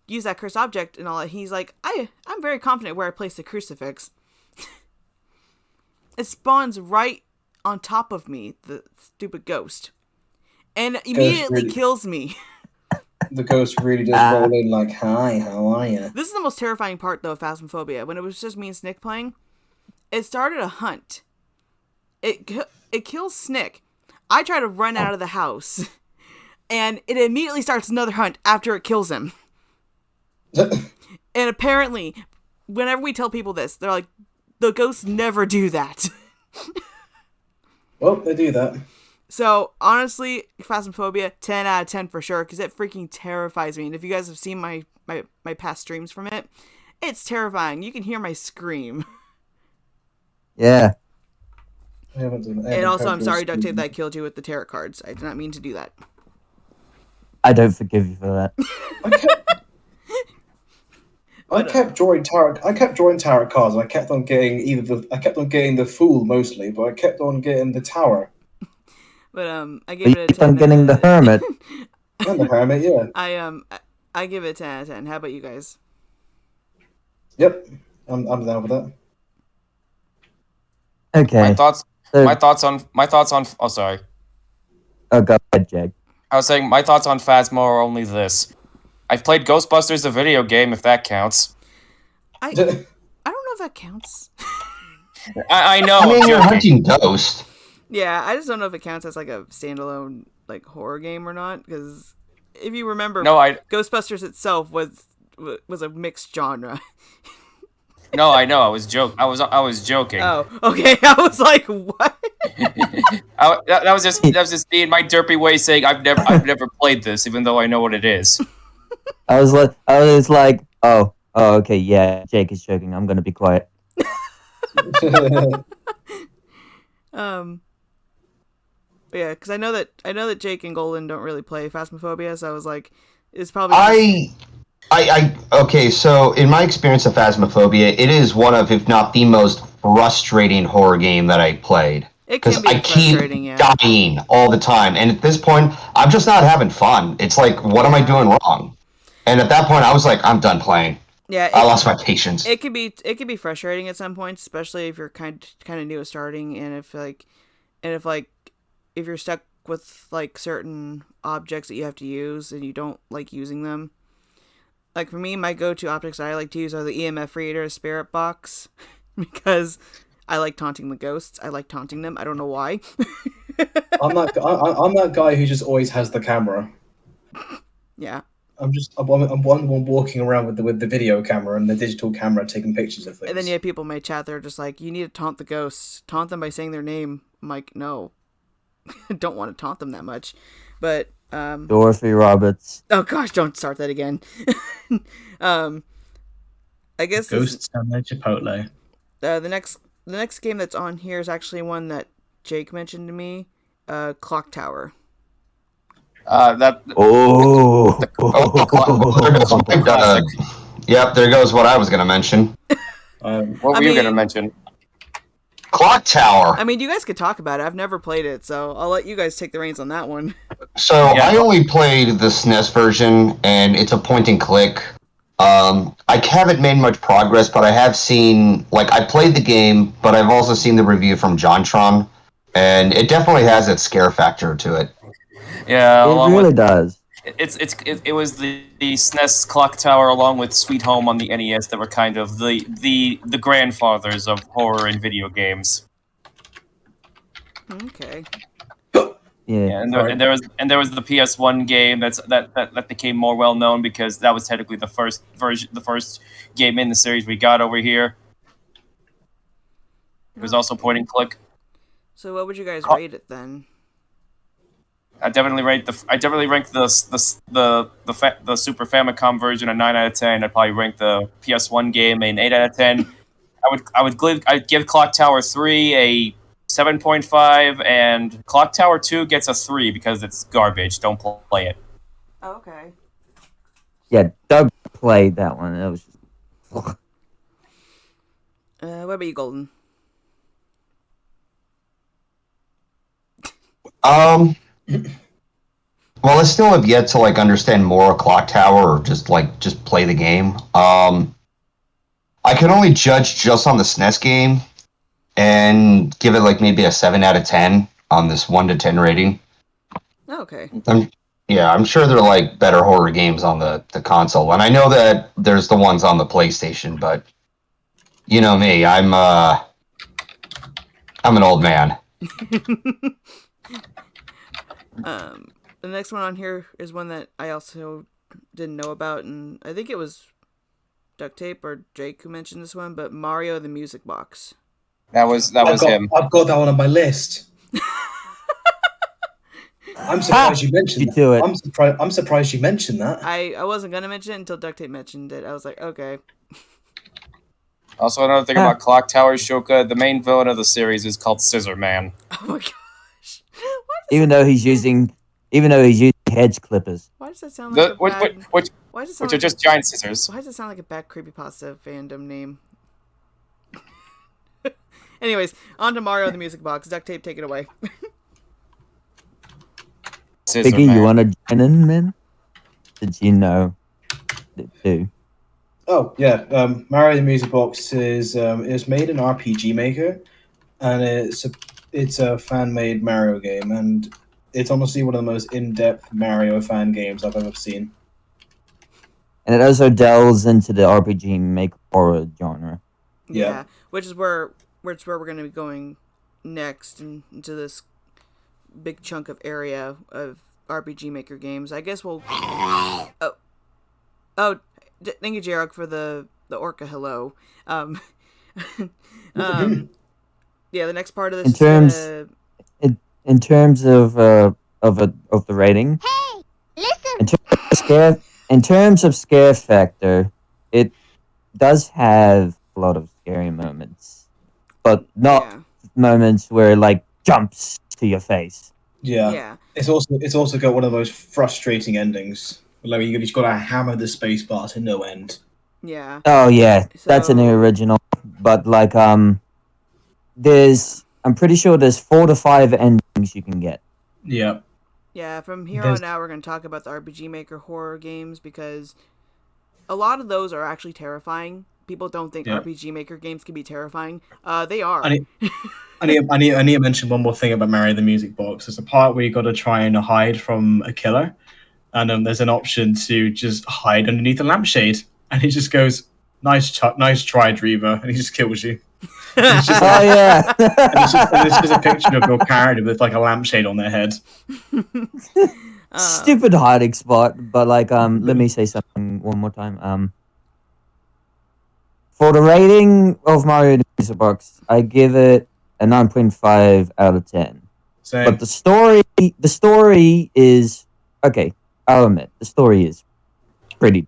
use that cursed object and all that. He's like, I'm very confident where I placed the crucifix. It spawns right on top of me, the stupid ghost, and immediately kills me. The ghost really does roll in like, hi, how are you? This is the most terrifying part, though, of Phasmophobia. When it was just me and Snick playing, it started a hunt. It kills Snick. I try to run out of the house, and it immediately starts another hunt after it kills him. And apparently, whenever we tell people this, they're like, the ghosts never do that. Well, they do that. So, honestly, Phasmophobia, 10 out of 10 for sure, because it freaking terrifies me. And if you guys have seen my past streams from it, it's terrifying. You can hear my scream. Yeah. I haven't done that. And also, I'm sorry, Duct Tape, that I killed you with the tarot cards. I did not mean to do that. I don't forgive you for that. I kept drawing tarot cards. And I kept on getting the fool mostly, but I kept on getting the tower. But I gave it a 10. Keep on getting the hermit. And the hermit, yeah. I give it a 10 out of 10. How about you guys? Yep, I'm down with that. Okay. My thoughts on. Oh, sorry. Oh, go ahead, Jake. I was saying my thoughts on Phasmo are only this. I've played Ghostbusters, the video game, if that counts. I don't know if that counts. I know. I mean, I'm you're joking. hunting ghosts. Yeah, I just don't know if it counts as like a standalone like horror game or not. Because if you remember, Ghostbusters itself was a mixed genre. No, I know. I was joking. Oh, okay. I was like, what? that was just me in my derpy way saying I've never played this, even though I know what it is. I was like, oh, okay, yeah, Jake is joking. I'm gonna be quiet. Yeah, because I know that Jake and Golden don't really play Phasmophobia, so I was like, it's probably Okay, so in my experience of Phasmophobia, it is one of, if not the most frustrating horror game that I played. It Because can I be keep frustrating, yeah. dying all the time. And at this point, I'm just not having fun. It's like, what am I Yeah. doing wrong? And at that point, I was like, I'm done playing. Yeah, I lost my patience. it can be frustrating at some points, especially if you're kind of new at starting, and if like if you're stuck with like certain objects that you have to use and you don't like using them. Like for me, my go-to objects I like to use are the EMF reader, spirit box, because I like taunting the ghosts. I like taunting them. I don't know why. I'm that guy who just always has the camera. Yeah. I'm one walking around with the video camera and the digital camera taking pictures of things. And then you have people in my chat that are just like, you need to taunt the ghosts. Taunt them by saying their name. I'm like, no. I don't want to taunt them that much. But, Dorothy Roberts. oh gosh, don't start that again. I guess Ghosts and their Chipotle. the next game that's on here is actually one that Jake mentioned to me, Clock Tower. That Oh. classic. Yep, there goes what I was going to mention. What were I you gonna mean- mention? Clock Tower. I mean, you guys could talk about it. I've never played it, so I'll let you guys take the reins on that one. So Yeah. I only played the SNES version, and it's a point and click. I haven't made much progress, but I have seen, like, I played the game, but I've also seen the review from JonTron, and it definitely has that scare factor to it. Yeah, It along really with does. it was the SNES Clock Tower along with Sweet Home on the NES that were kind of the grandfathers of horror in video games. Okay. Yeah. Yeah, Sorry. and there was the PS1 game that became more well known because that was technically the first version, the first game in the series we got over here. It was also point and click. So what would you guys rate it then? I definitely rank the Super Famicom version a 9 out of 10. I'd probably rank the PS1 game an 8 out of 10. I'd give Clock Tower 3 a 7.5, and Clock Tower 2 gets a 3 because it's garbage. Don't play it. Oh, okay. Yeah, Doug played that one. It was just... What about you, Golden? Well, I still have yet to like understand more of Clock Tower or just play the game. I can only judge just on the SNES game and give it like maybe a 7 out of 10 on this 1 to 10 rating. Oh, okay. I'm sure there are like better horror games on the console, and I know that there's the ones on the PlayStation, but you know me, I'm an old man. The next one on here is one that I also didn't know about, and I think it was Duct Tape or Jake who mentioned this one, but Mario the Music Box. That was him. I've got that one on my list. I'm surprised you mentioned You that. do it. I'm surprised you mentioned that. I wasn't gonna mention it until Duct Tape mentioned it. I was like, okay. Also, another thing about Clock Tower, Shoka, the main villain of the series is called Scissor Man. Oh my gosh. even though he's using hedge clippers. Why does that sound like Which why does it are sound like just giant scissors. why does it sound like a bad creepypasta fandom name? Anyways, on to Mario the Music Box. Duct Tape, take it away. Scissor Biggie, Man. you want to join in, man? Did you know? Do. Oh yeah, Mario the Music Box is made in RPG Maker, and it's a fan made Mario game, and it's honestly one of the most in depth Mario fan games I've ever seen. And it also delves into the RPG make horror genre. Yeah. Which is where we're going to be going next into this big chunk of area of RPG Maker games. I guess we'll. Thank you, Jarek, for the orca hello. Yeah, the next part of this In terms of the rating. Hey, listen. In terms of scare factor, it does have a lot of scary moments, but not moments where it like jumps to your face. Yeah. Yeah. It's also got one of the most frustrating endings. Like you just gotta hammer the space bar to no end. Yeah. Oh yeah, that's in the So original. But like I'm pretty sure there's 4 to 5 endings you can get. Yeah. yeah, from here There's on out, we're going to talk about the RPG Maker horror games because a lot of those are actually terrifying. People don't think yeah. RPG Maker games can be terrifying. They are. I need, I need to mention one more thing about Mario the Music Box. There's a part where you got to try and hide from a killer, and there's an option to just hide underneath a lampshade, and he just goes, nice try, Dreamer," and he just kills you. And it's just Oh like, yeah. and it's just a picture of your character with like a lampshade on their head. Stupid hiding spot, but like let me say something one more time. For the rating of Mario the Music Box, I give it a 9.5 out of 10. Same. But the story is okay. I'll admit the story is pretty.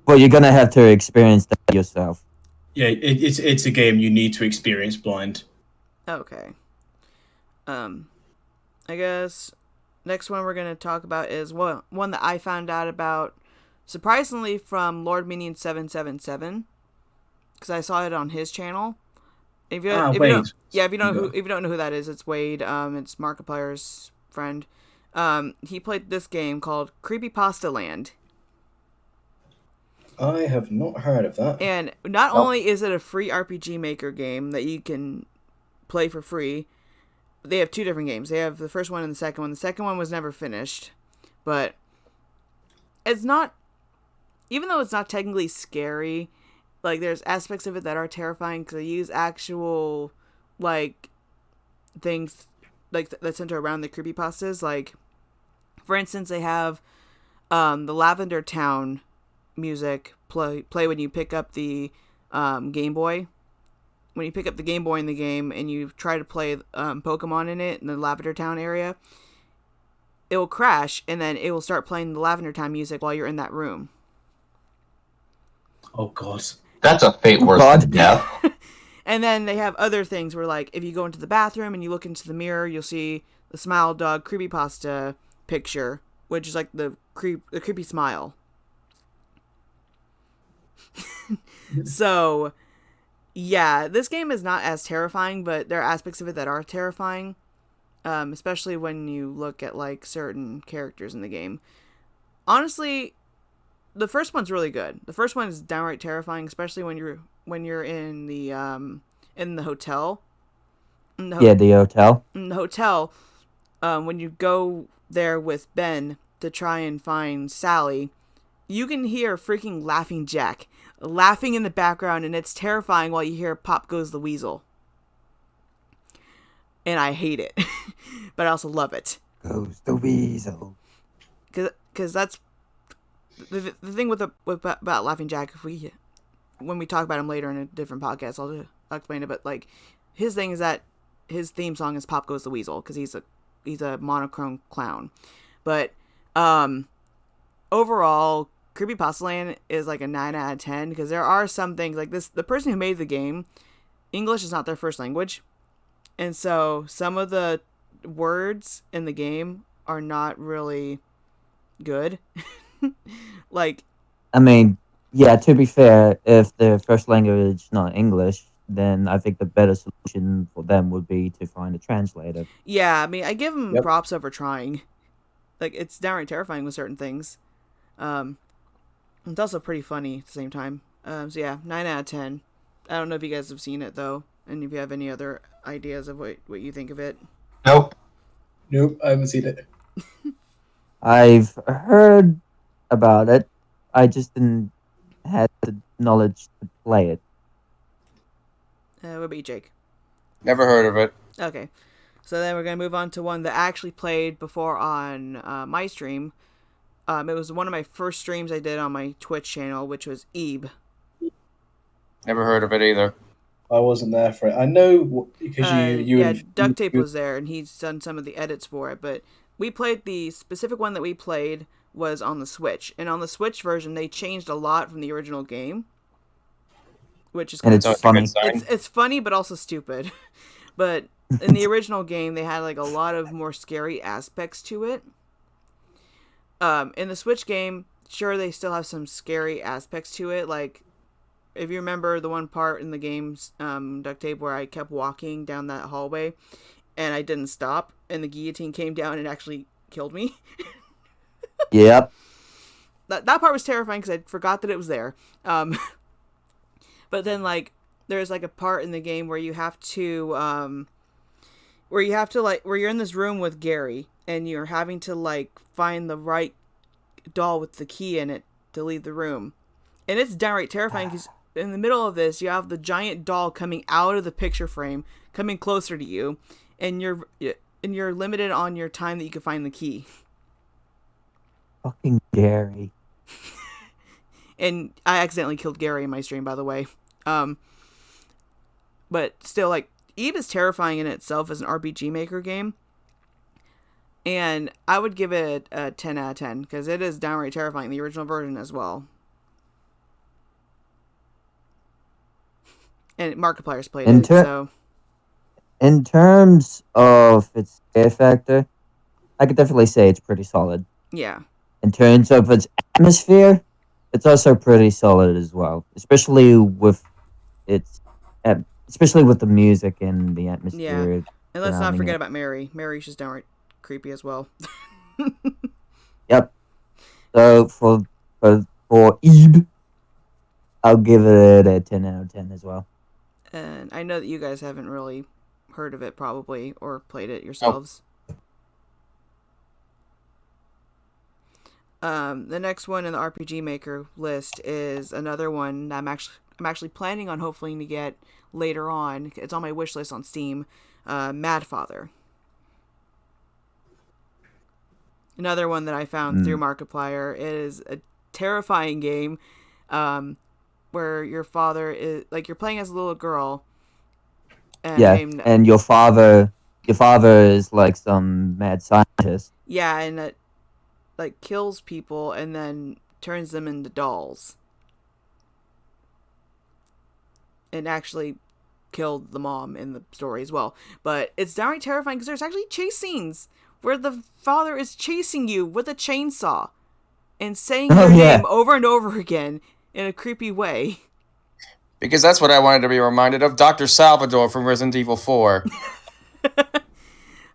But you're gonna have to experience that yourself. Yeah, it's a game you need to experience blind. Okay. I guess next one we're gonna talk about is one that I found out about surprisingly from Lord Minion 777 because I saw it on his channel. If you don't know who that is, it's Wade. It's Markiplier's friend. He played this game called Creepypasta Land. I have not heard of that. And not only is it a free RPG Maker game that you can play for free, they have two different games. They have the first one and the second one. The second one was never finished, but it's not, even though it's not technically scary, like there's aspects of it that are terrifying because they use actual like things like that center around the creepypastas. Like for instance, they have the Lavender Town music play when you pick up the Game Boy. When you pick up the Game Boy in the game and you try to play Pokemon in it in the Lavender Town area, it will crash and then it will start playing the Lavender Town music while you're in that room. Oh god. That's a fate worse than death. And then they have other things where, like, if you go into the bathroom and you look into the mirror, you'll see the Smile Dog creepypasta picture, which is like the creepy smile. So, yeah, this game is not as terrifying, but there are aspects of it that are terrifying, especially when you look at like certain characters in the game. Honestly, the first one's really good. The first one is downright terrifying, especially when you're in the hotel. The hotel. In the hotel, when you go there with Ben to try and find Sally, you can hear freaking Laughing Jack laughing in the background, and it's terrifying while you hear "Pop Goes the Weasel." And I hate it, but I also love it. Goes the weasel. Because that's the thing about Laughing Jack. When we talk about him later in a different podcast, I'll explain it. But like, his thing is that his theme song is "Pop Goes the Weasel" because he's a monochrome clown. But overall, Creepypasta Land is like a 9 out of 10 because there are some things like this. The person who made the game, English is not their first language, and so some of the words in the game are not really good. Like, I mean, yeah, to be fair, if their first language is not English, then I think the better solution for them would be to find a translator. yeah, I mean, I give them Yep. props over trying. Like, it's downright terrifying with certain things. It's also pretty funny at the same time. So yeah, 9 out of 10. I don't know if you guys have seen it though, and if you have any other ideas of what you think of it. Nope. Nope, I haven't seen it. I've heard about it. I just didn't have the knowledge to play it. What about you, Jake? Never heard of it. Okay, so then we're gonna move on to one that I actually played before on my stream. It was one of my first streams I did on my Twitch channel, which was Ebe. Never heard of it either. I wasn't there for it. I know because Duct Tape was there, and he's done some of the edits for it. But we played the specific one that we played was on the Switch, and on the Switch version, they changed a lot from the original game, which is And it's That's a funny. good sign. it's funny but also stupid. But in the original game, they had like a lot of more scary aspects to it. In the Switch game, sure, they still have some scary aspects to it. Like, if you remember the one part in the game's Duct Tape where I kept walking down that hallway and I didn't stop, and the guillotine came down and actually killed me. Yep. That part was terrifying because I forgot that it was there. But then, like, there's like a part in the game where you have to, where you're in this room with Gary and you're having to like find the right doll with the key in it to leave the room, and it's downright terrifying because in the middle of this you have the giant doll coming out of the picture frame, coming closer to you, and you're limited on your time that you can find the key. Fucking Gary. And I accidentally killed Gary in my stream, by the way. But still, like, Eve is terrifying in itself as an RPG Maker game. And I would give it a 10 out of 10, because it is downright terrifying, the original version as well. And Markiplier's played it, so... In terms of its scare factor, I could definitely say it's pretty solid. Yeah. In terms of its atmosphere, it's also pretty solid as well, especially with the music and the atmosphere. Yeah. And let's not forget it. about Mary. Mary's just downright creepy as well. Yep. So for Eve, I'll give it a 10 out of 10 as well. And I know that you guys haven't really heard of it probably or played it yourselves. The next one in the RPG Maker list is another one that I'm actually planning on hopefully to get later on. It's on my wish list on Steam. Mad Father. Another one that I found through Markiplier. It is a terrifying game, where your father is like you're playing as a little girl. And your father is like some mad scientist. Yeah, and it like kills people and then turns them into dolls. And actually killed the mom in the story as well. But it's downright terrifying because there's actually chase scenes where the father is chasing you with a chainsaw and saying your name over and over again in a creepy way. Because that's what I wanted to be reminded of. Dr. Salvador from Resident Evil 4.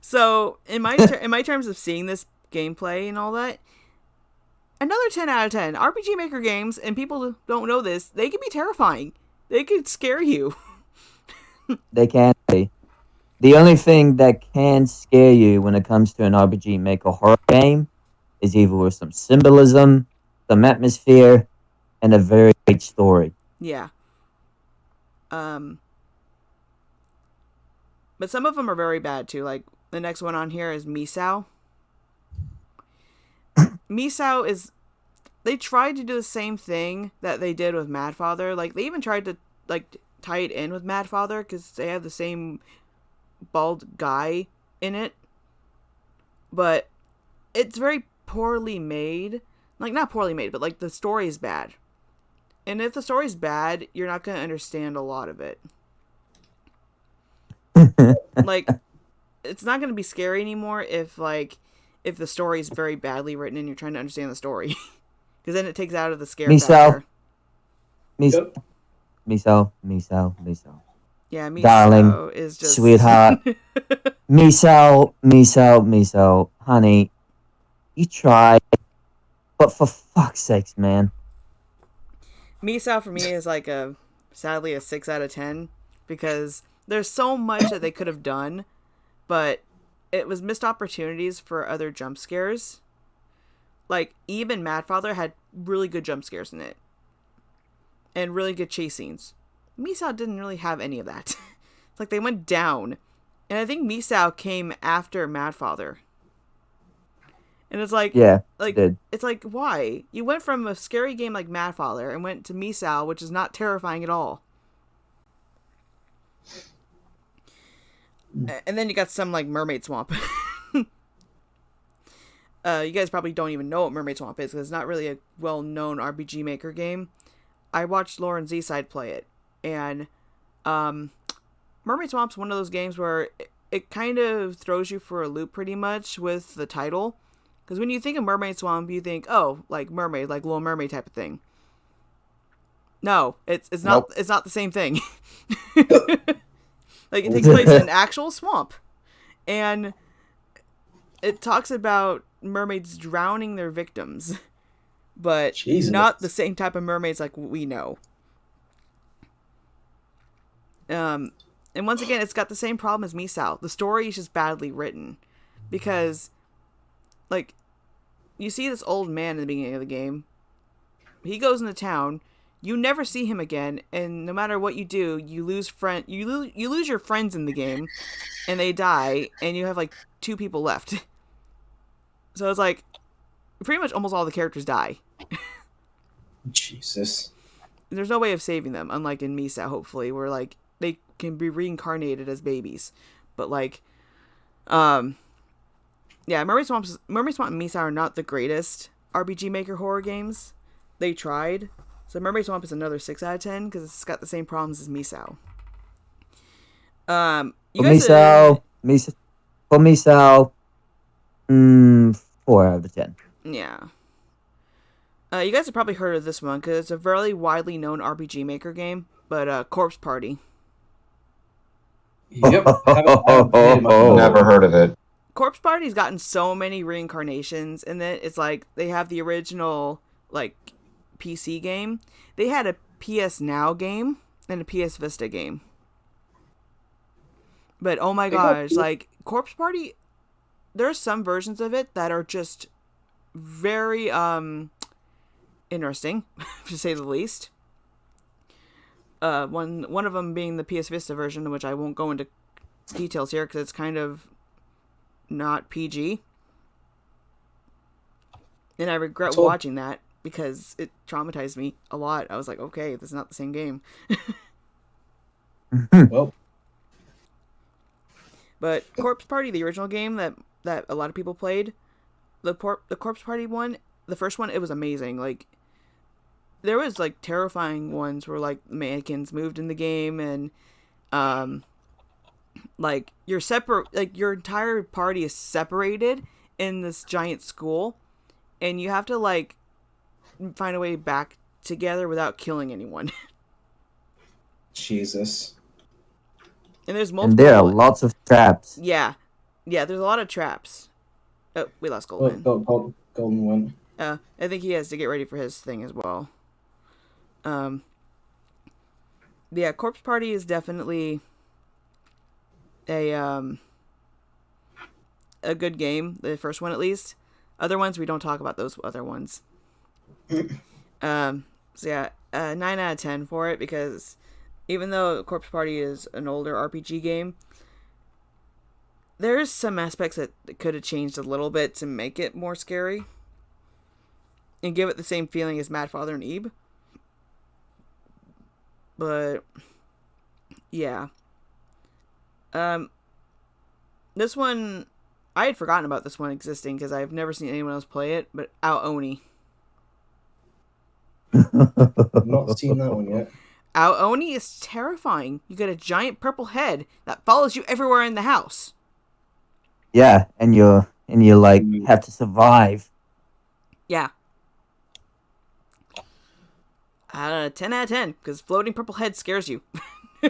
So, in my terms of seeing this gameplay and all that, another 10 out of 10. RPG Maker games, and people who don't know this, they can be terrifying. They can scare you. They can be. The only thing that can scare you when it comes to an RPG Maker horror game is either with some symbolism, some atmosphere, and a very great story. Yeah. But some of them are very bad too. Like the next one on here is Misao. Misao is... They tried to do the same thing that they did with Mad Father. Like, they even tried to, like, tie it in with Mad Father because they have the same bald guy in it. But it's very poorly made. Like, not poorly made, but, like, the story is bad. And if the story's bad, you're not going to understand a lot of it. Like, it's not going to be scary anymore if the story is very badly written and you're trying to understand the story. Because then it takes out of the scare factor. Misao. Yeah, Misao Darling, is just... sweetheart. Misao. Honey, you tried. But for fuck's sakes, man. Misao for me is like sadly a 6 out of 10. Because there's so much that they could have done. But it was missed opportunities for other jump scares. Like, even Mad Father had really good jump scares in it. And really good chase scenes. Misao didn't really have any of that. It's like they went down. And I think Misao came after Mad Father. And it's like... Yeah, it's like, why? You went from a scary game like Mad Father and went to Misao, which is not terrifying at all. And then you got some, like, Mermaid Swamp. You guys probably don't even know what Mermaid Swamp is, because it's not really a well-known RPG Maker game. I watched Lauren Z-Side play it, and Mermaid Swamp's one of those games where it kind of throws you for a loop pretty much with the title. Because when you think of Mermaid Swamp, you think, oh, like mermaid, like Little Mermaid type of thing. No, it's not. Nope. It's not the same thing. Like it takes place in an actual swamp, and it talks about mermaids drowning their victims, but Jesus. not the same type of mermaids like we know. And once again, it's got the same problem as Misao. The story is just badly written, because, like, you see this old man in the beginning of the game. He goes into town. You never see him again, and no matter what you do, you lose you lose your friends in the game, and they die, and you have like 2 people left. So it's like pretty much almost all the characters die. Jesus. There's no way of saving them, unlike in Misa, hopefully, where like they can be reincarnated as babies. But like, yeah, Mermaid Swamp and Misa are not the greatest RPG Maker horror games. They tried. So Mermaid Swamp is another 6 out of 10 because it's got the same problems as Misao. You guys For Misao, 4 out of 10. Yeah. You guys have probably heard of this one because it's a very widely known RPG Maker game, but Corpse Party. Yep. Never heard of it. Corpse Party's gotten so many reincarnations in it. It's like they have the original like PC game. They had a PS Now game and a PS Vista game. But oh my gosh, like Corpse Party, there's some versions of it that are just very interesting, to say the least. One of them being the PS Vista version, which I won't go into details here because it's kind of not PG. And I regret watching that because it traumatized me a lot. I was like, okay, this is not the same game. Well, but Corpse Party, the original game that a lot of people played, the Corpse Party one, the first one, it was amazing. Like, there was like terrifying ones where like mannequins moved in the game, and like you're separate, like your entire party is separated in this giant school, and you have to like find a way back together without killing anyone. Jesus. And there's multiple. And there are lots of traps. Yeah, there's a lot of traps. Oh, we lost Goldman. Golden went. I think he has to get ready for his thing as well. Yeah, Corpse Party is definitely a good game. The first one, at least. Other ones, we don't talk about those other ones. So yeah, 9 out of 10 for it, because even though Corpse Party is an older RPG game, there's some aspects that could have changed a little bit to make it more scary and give it the same feeling as Mad Father and Eve. But yeah, this one, I had forgotten about this one existing because I've never seen anyone else play it. But Ao-Oni. I've not seen that one yet. Ao-Oni is terrifying. You get a giant purple head that follows you everywhere in the house. Yeah, and you like have to survive. Yeah. 10 out of 10, because floating purple head scares you. I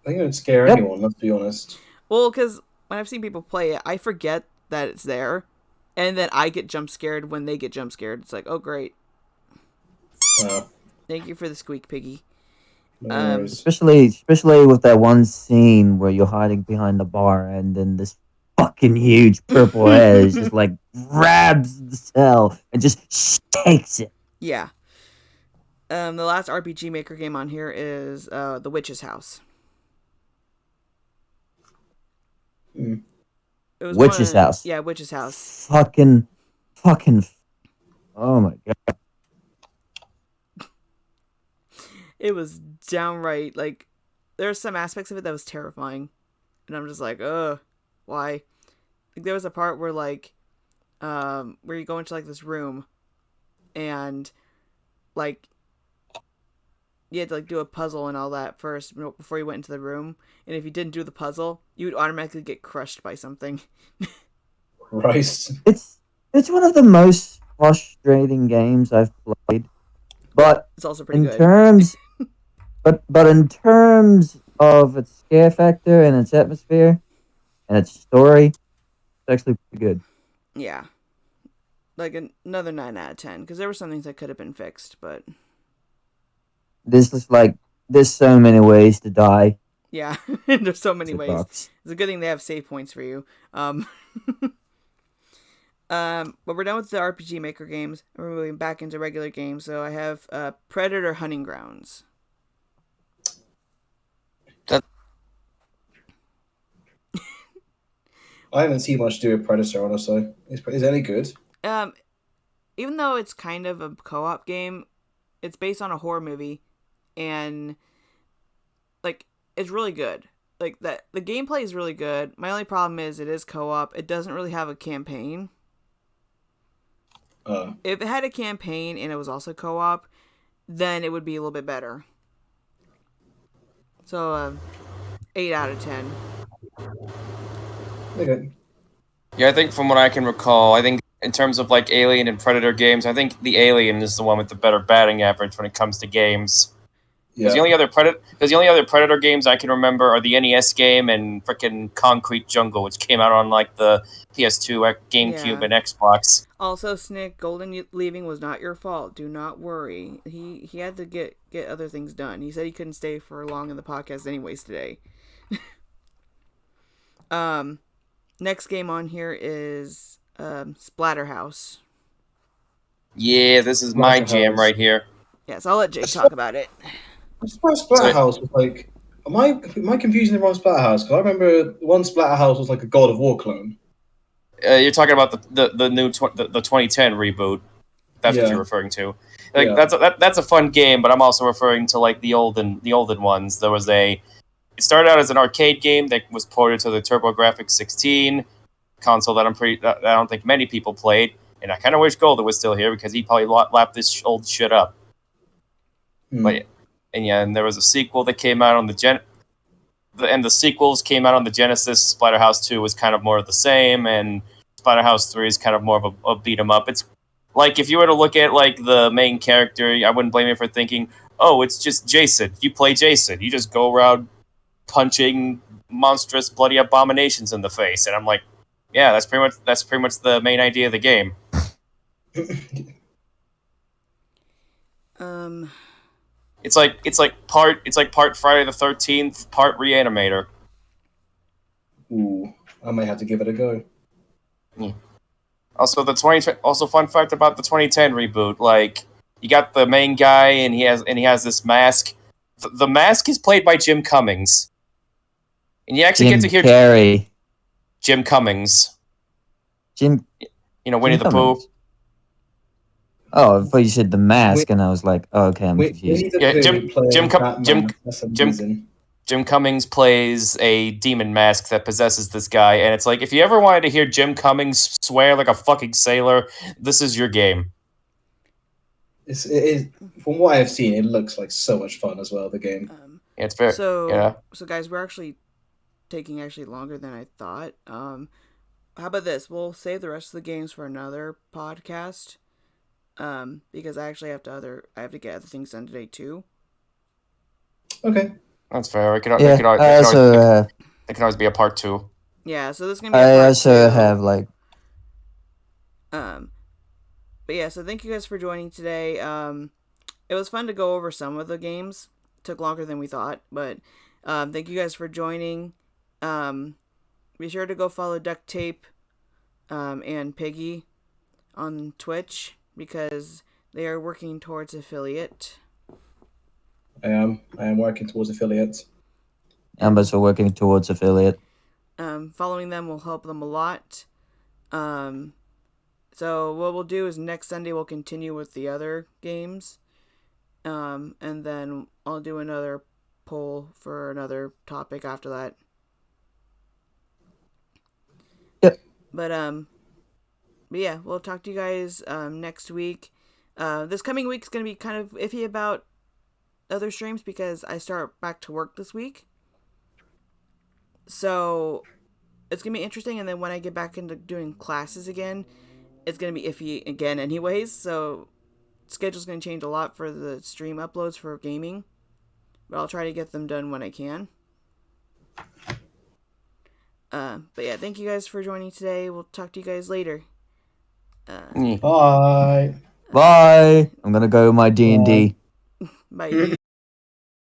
think it would scare anyone, let's be honest. Well, because when I've seen people play it, I forget that it's there, and then I get jump scared when they get jump scared. It's like, oh, great. Thank you for the squeak, piggy. Especially with that one scene where you're hiding behind the bar, and then this fucking huge purple head just like grabs the cell and just shakes it. Yeah. The last RPG Maker game on here is The Witch's House. Mm. It was Witch's House. Yeah, Witch's House. Fucking. Oh my god. It was downright, like, there's some aspects of it that was terrifying. And I'm just like, ugh, why? Like, there was a part where, like, where you go into, like, this room, and, like, you had to like do a puzzle and all that first before you went into the room. And if you didn't do the puzzle, you would automatically get crushed by something. Christ. It's one of the most frustrating games I've played. But It's also pretty in good. terms but in terms of its scare factor and its atmosphere and its story, it's actually pretty good. Yeah. Like another 9 out of 10, because there were some things that could have been fixed, but This is like there's so many ways to die. yeah, there's so many It ways. sucks. It's a good thing they have save points for you. But we're done with the RPG Maker games, and we're moving back into regular games. So I have Predator Hunting Grounds. I haven't seen much to do with Predator, honestly. Is it any good? Even though it's kind of a co-op game, it's based on a horror movie, and like it's really good. Like that, the gameplay is really good. My only problem is it is co-op. It doesn't really have a campaign. If it had a campaign and it was also co-op, then it would be a little bit better. So, 8 out of 10. Okay. Yeah, I think from what I can recall, I think in terms of like Alien and Predator games, I think the Alien is the one with the better batting average when it comes to games. Because Yeah. the only other Predator games I can remember are the NES game and frickin' Concrete Jungle, which came out on like the PS2, GameCube, Yeah. and Xbox. Also, Snick, Golden leaving was not your fault. Do not worry. He had to get other things done. He said he couldn't stay for long in the podcast anyways today. Next game on here is Splatterhouse. Yeah, this is my jam Splatterhouse. right here. Yes, I'll let Jake talk about it. I swear Splatterhouse was like. Am I confusing the wrong Splatterhouse? Because I remember one Splatterhouse was like a God of War clone. You're talking about the new the 2010 reboot. That's what Yeah. you're referring to. Like Yeah. that's a fun game, but I'm also referring to like the olden ones. It started out as an arcade game that was ported to the TurboGrafx 16 console that I don't think many people played, and I kind of wish Golden was still here because he probably lapped this old shit up. But and there was a sequel that came out on the sequels came out on the Genesis. Splatterhouse 2 was kind of more of the same, and Splatterhouse 3 is kind of more of a beat 'em up. It's like if you were to look at like the main character, I wouldn't blame you for thinking, "Oh, it's just Jason. You play Jason. You just go around punching monstrous bloody abominations in the face." And I'm like, "Yeah, that's pretty much the main idea of the game." It's like part Friday the 13th, part Reanimator. Ooh, I might have to give it a go. Also fun fact about the 2010 reboot, like you got the main guy and he has this mask. The mask is played by Jim Cummings. And you actually get to hear Carrey. Jim Cummings. Jim Winnie the Pooh. Oh, I thought you said the mask, and I was like, oh, okay, I'm confused. Jim Cummings plays a demon mask that possesses this guy, and it's like, if you ever wanted to hear Jim Cummings swear like a fucking sailor, this is your game. It is, from what I've seen, it looks like so much fun as well, the game. Yeah, it's fair. So guys, we're actually taking longer than I thought. How about this? We'll save the rest of the games for another podcast. Because I actually have to get other things done today too. Okay. That's fair. It can always be a part 2. Yeah, so this is gonna be a part 2. I also have like. But yeah, so thank you guys for joining today. It was fun to go over some of the games. It took longer than we thought, but thank you guys for joining. Be sure to go follow Duct Tape, and Piggy on Twitch because they are working towards affiliate. I am working towards affiliate. I'm also working towards affiliate. Following them will help them a lot. So what we'll do is next Sunday we'll continue with the other games. And then I'll do another poll for another topic after that. Yep. But yeah, we'll talk to you guys next week. This coming week is going to be kind of iffy about other streams because I start back to work this week. So it's gonna be interesting, and then when I get back into doing classes again, it's gonna be iffy again anyways, so schedule's gonna change a lot for the stream uploads for gaming. But I'll try to get them done when I can. But yeah, thank you guys for joining today. We'll talk to you guys later. Bye. Bye. I'm gonna go my D&D. Bye.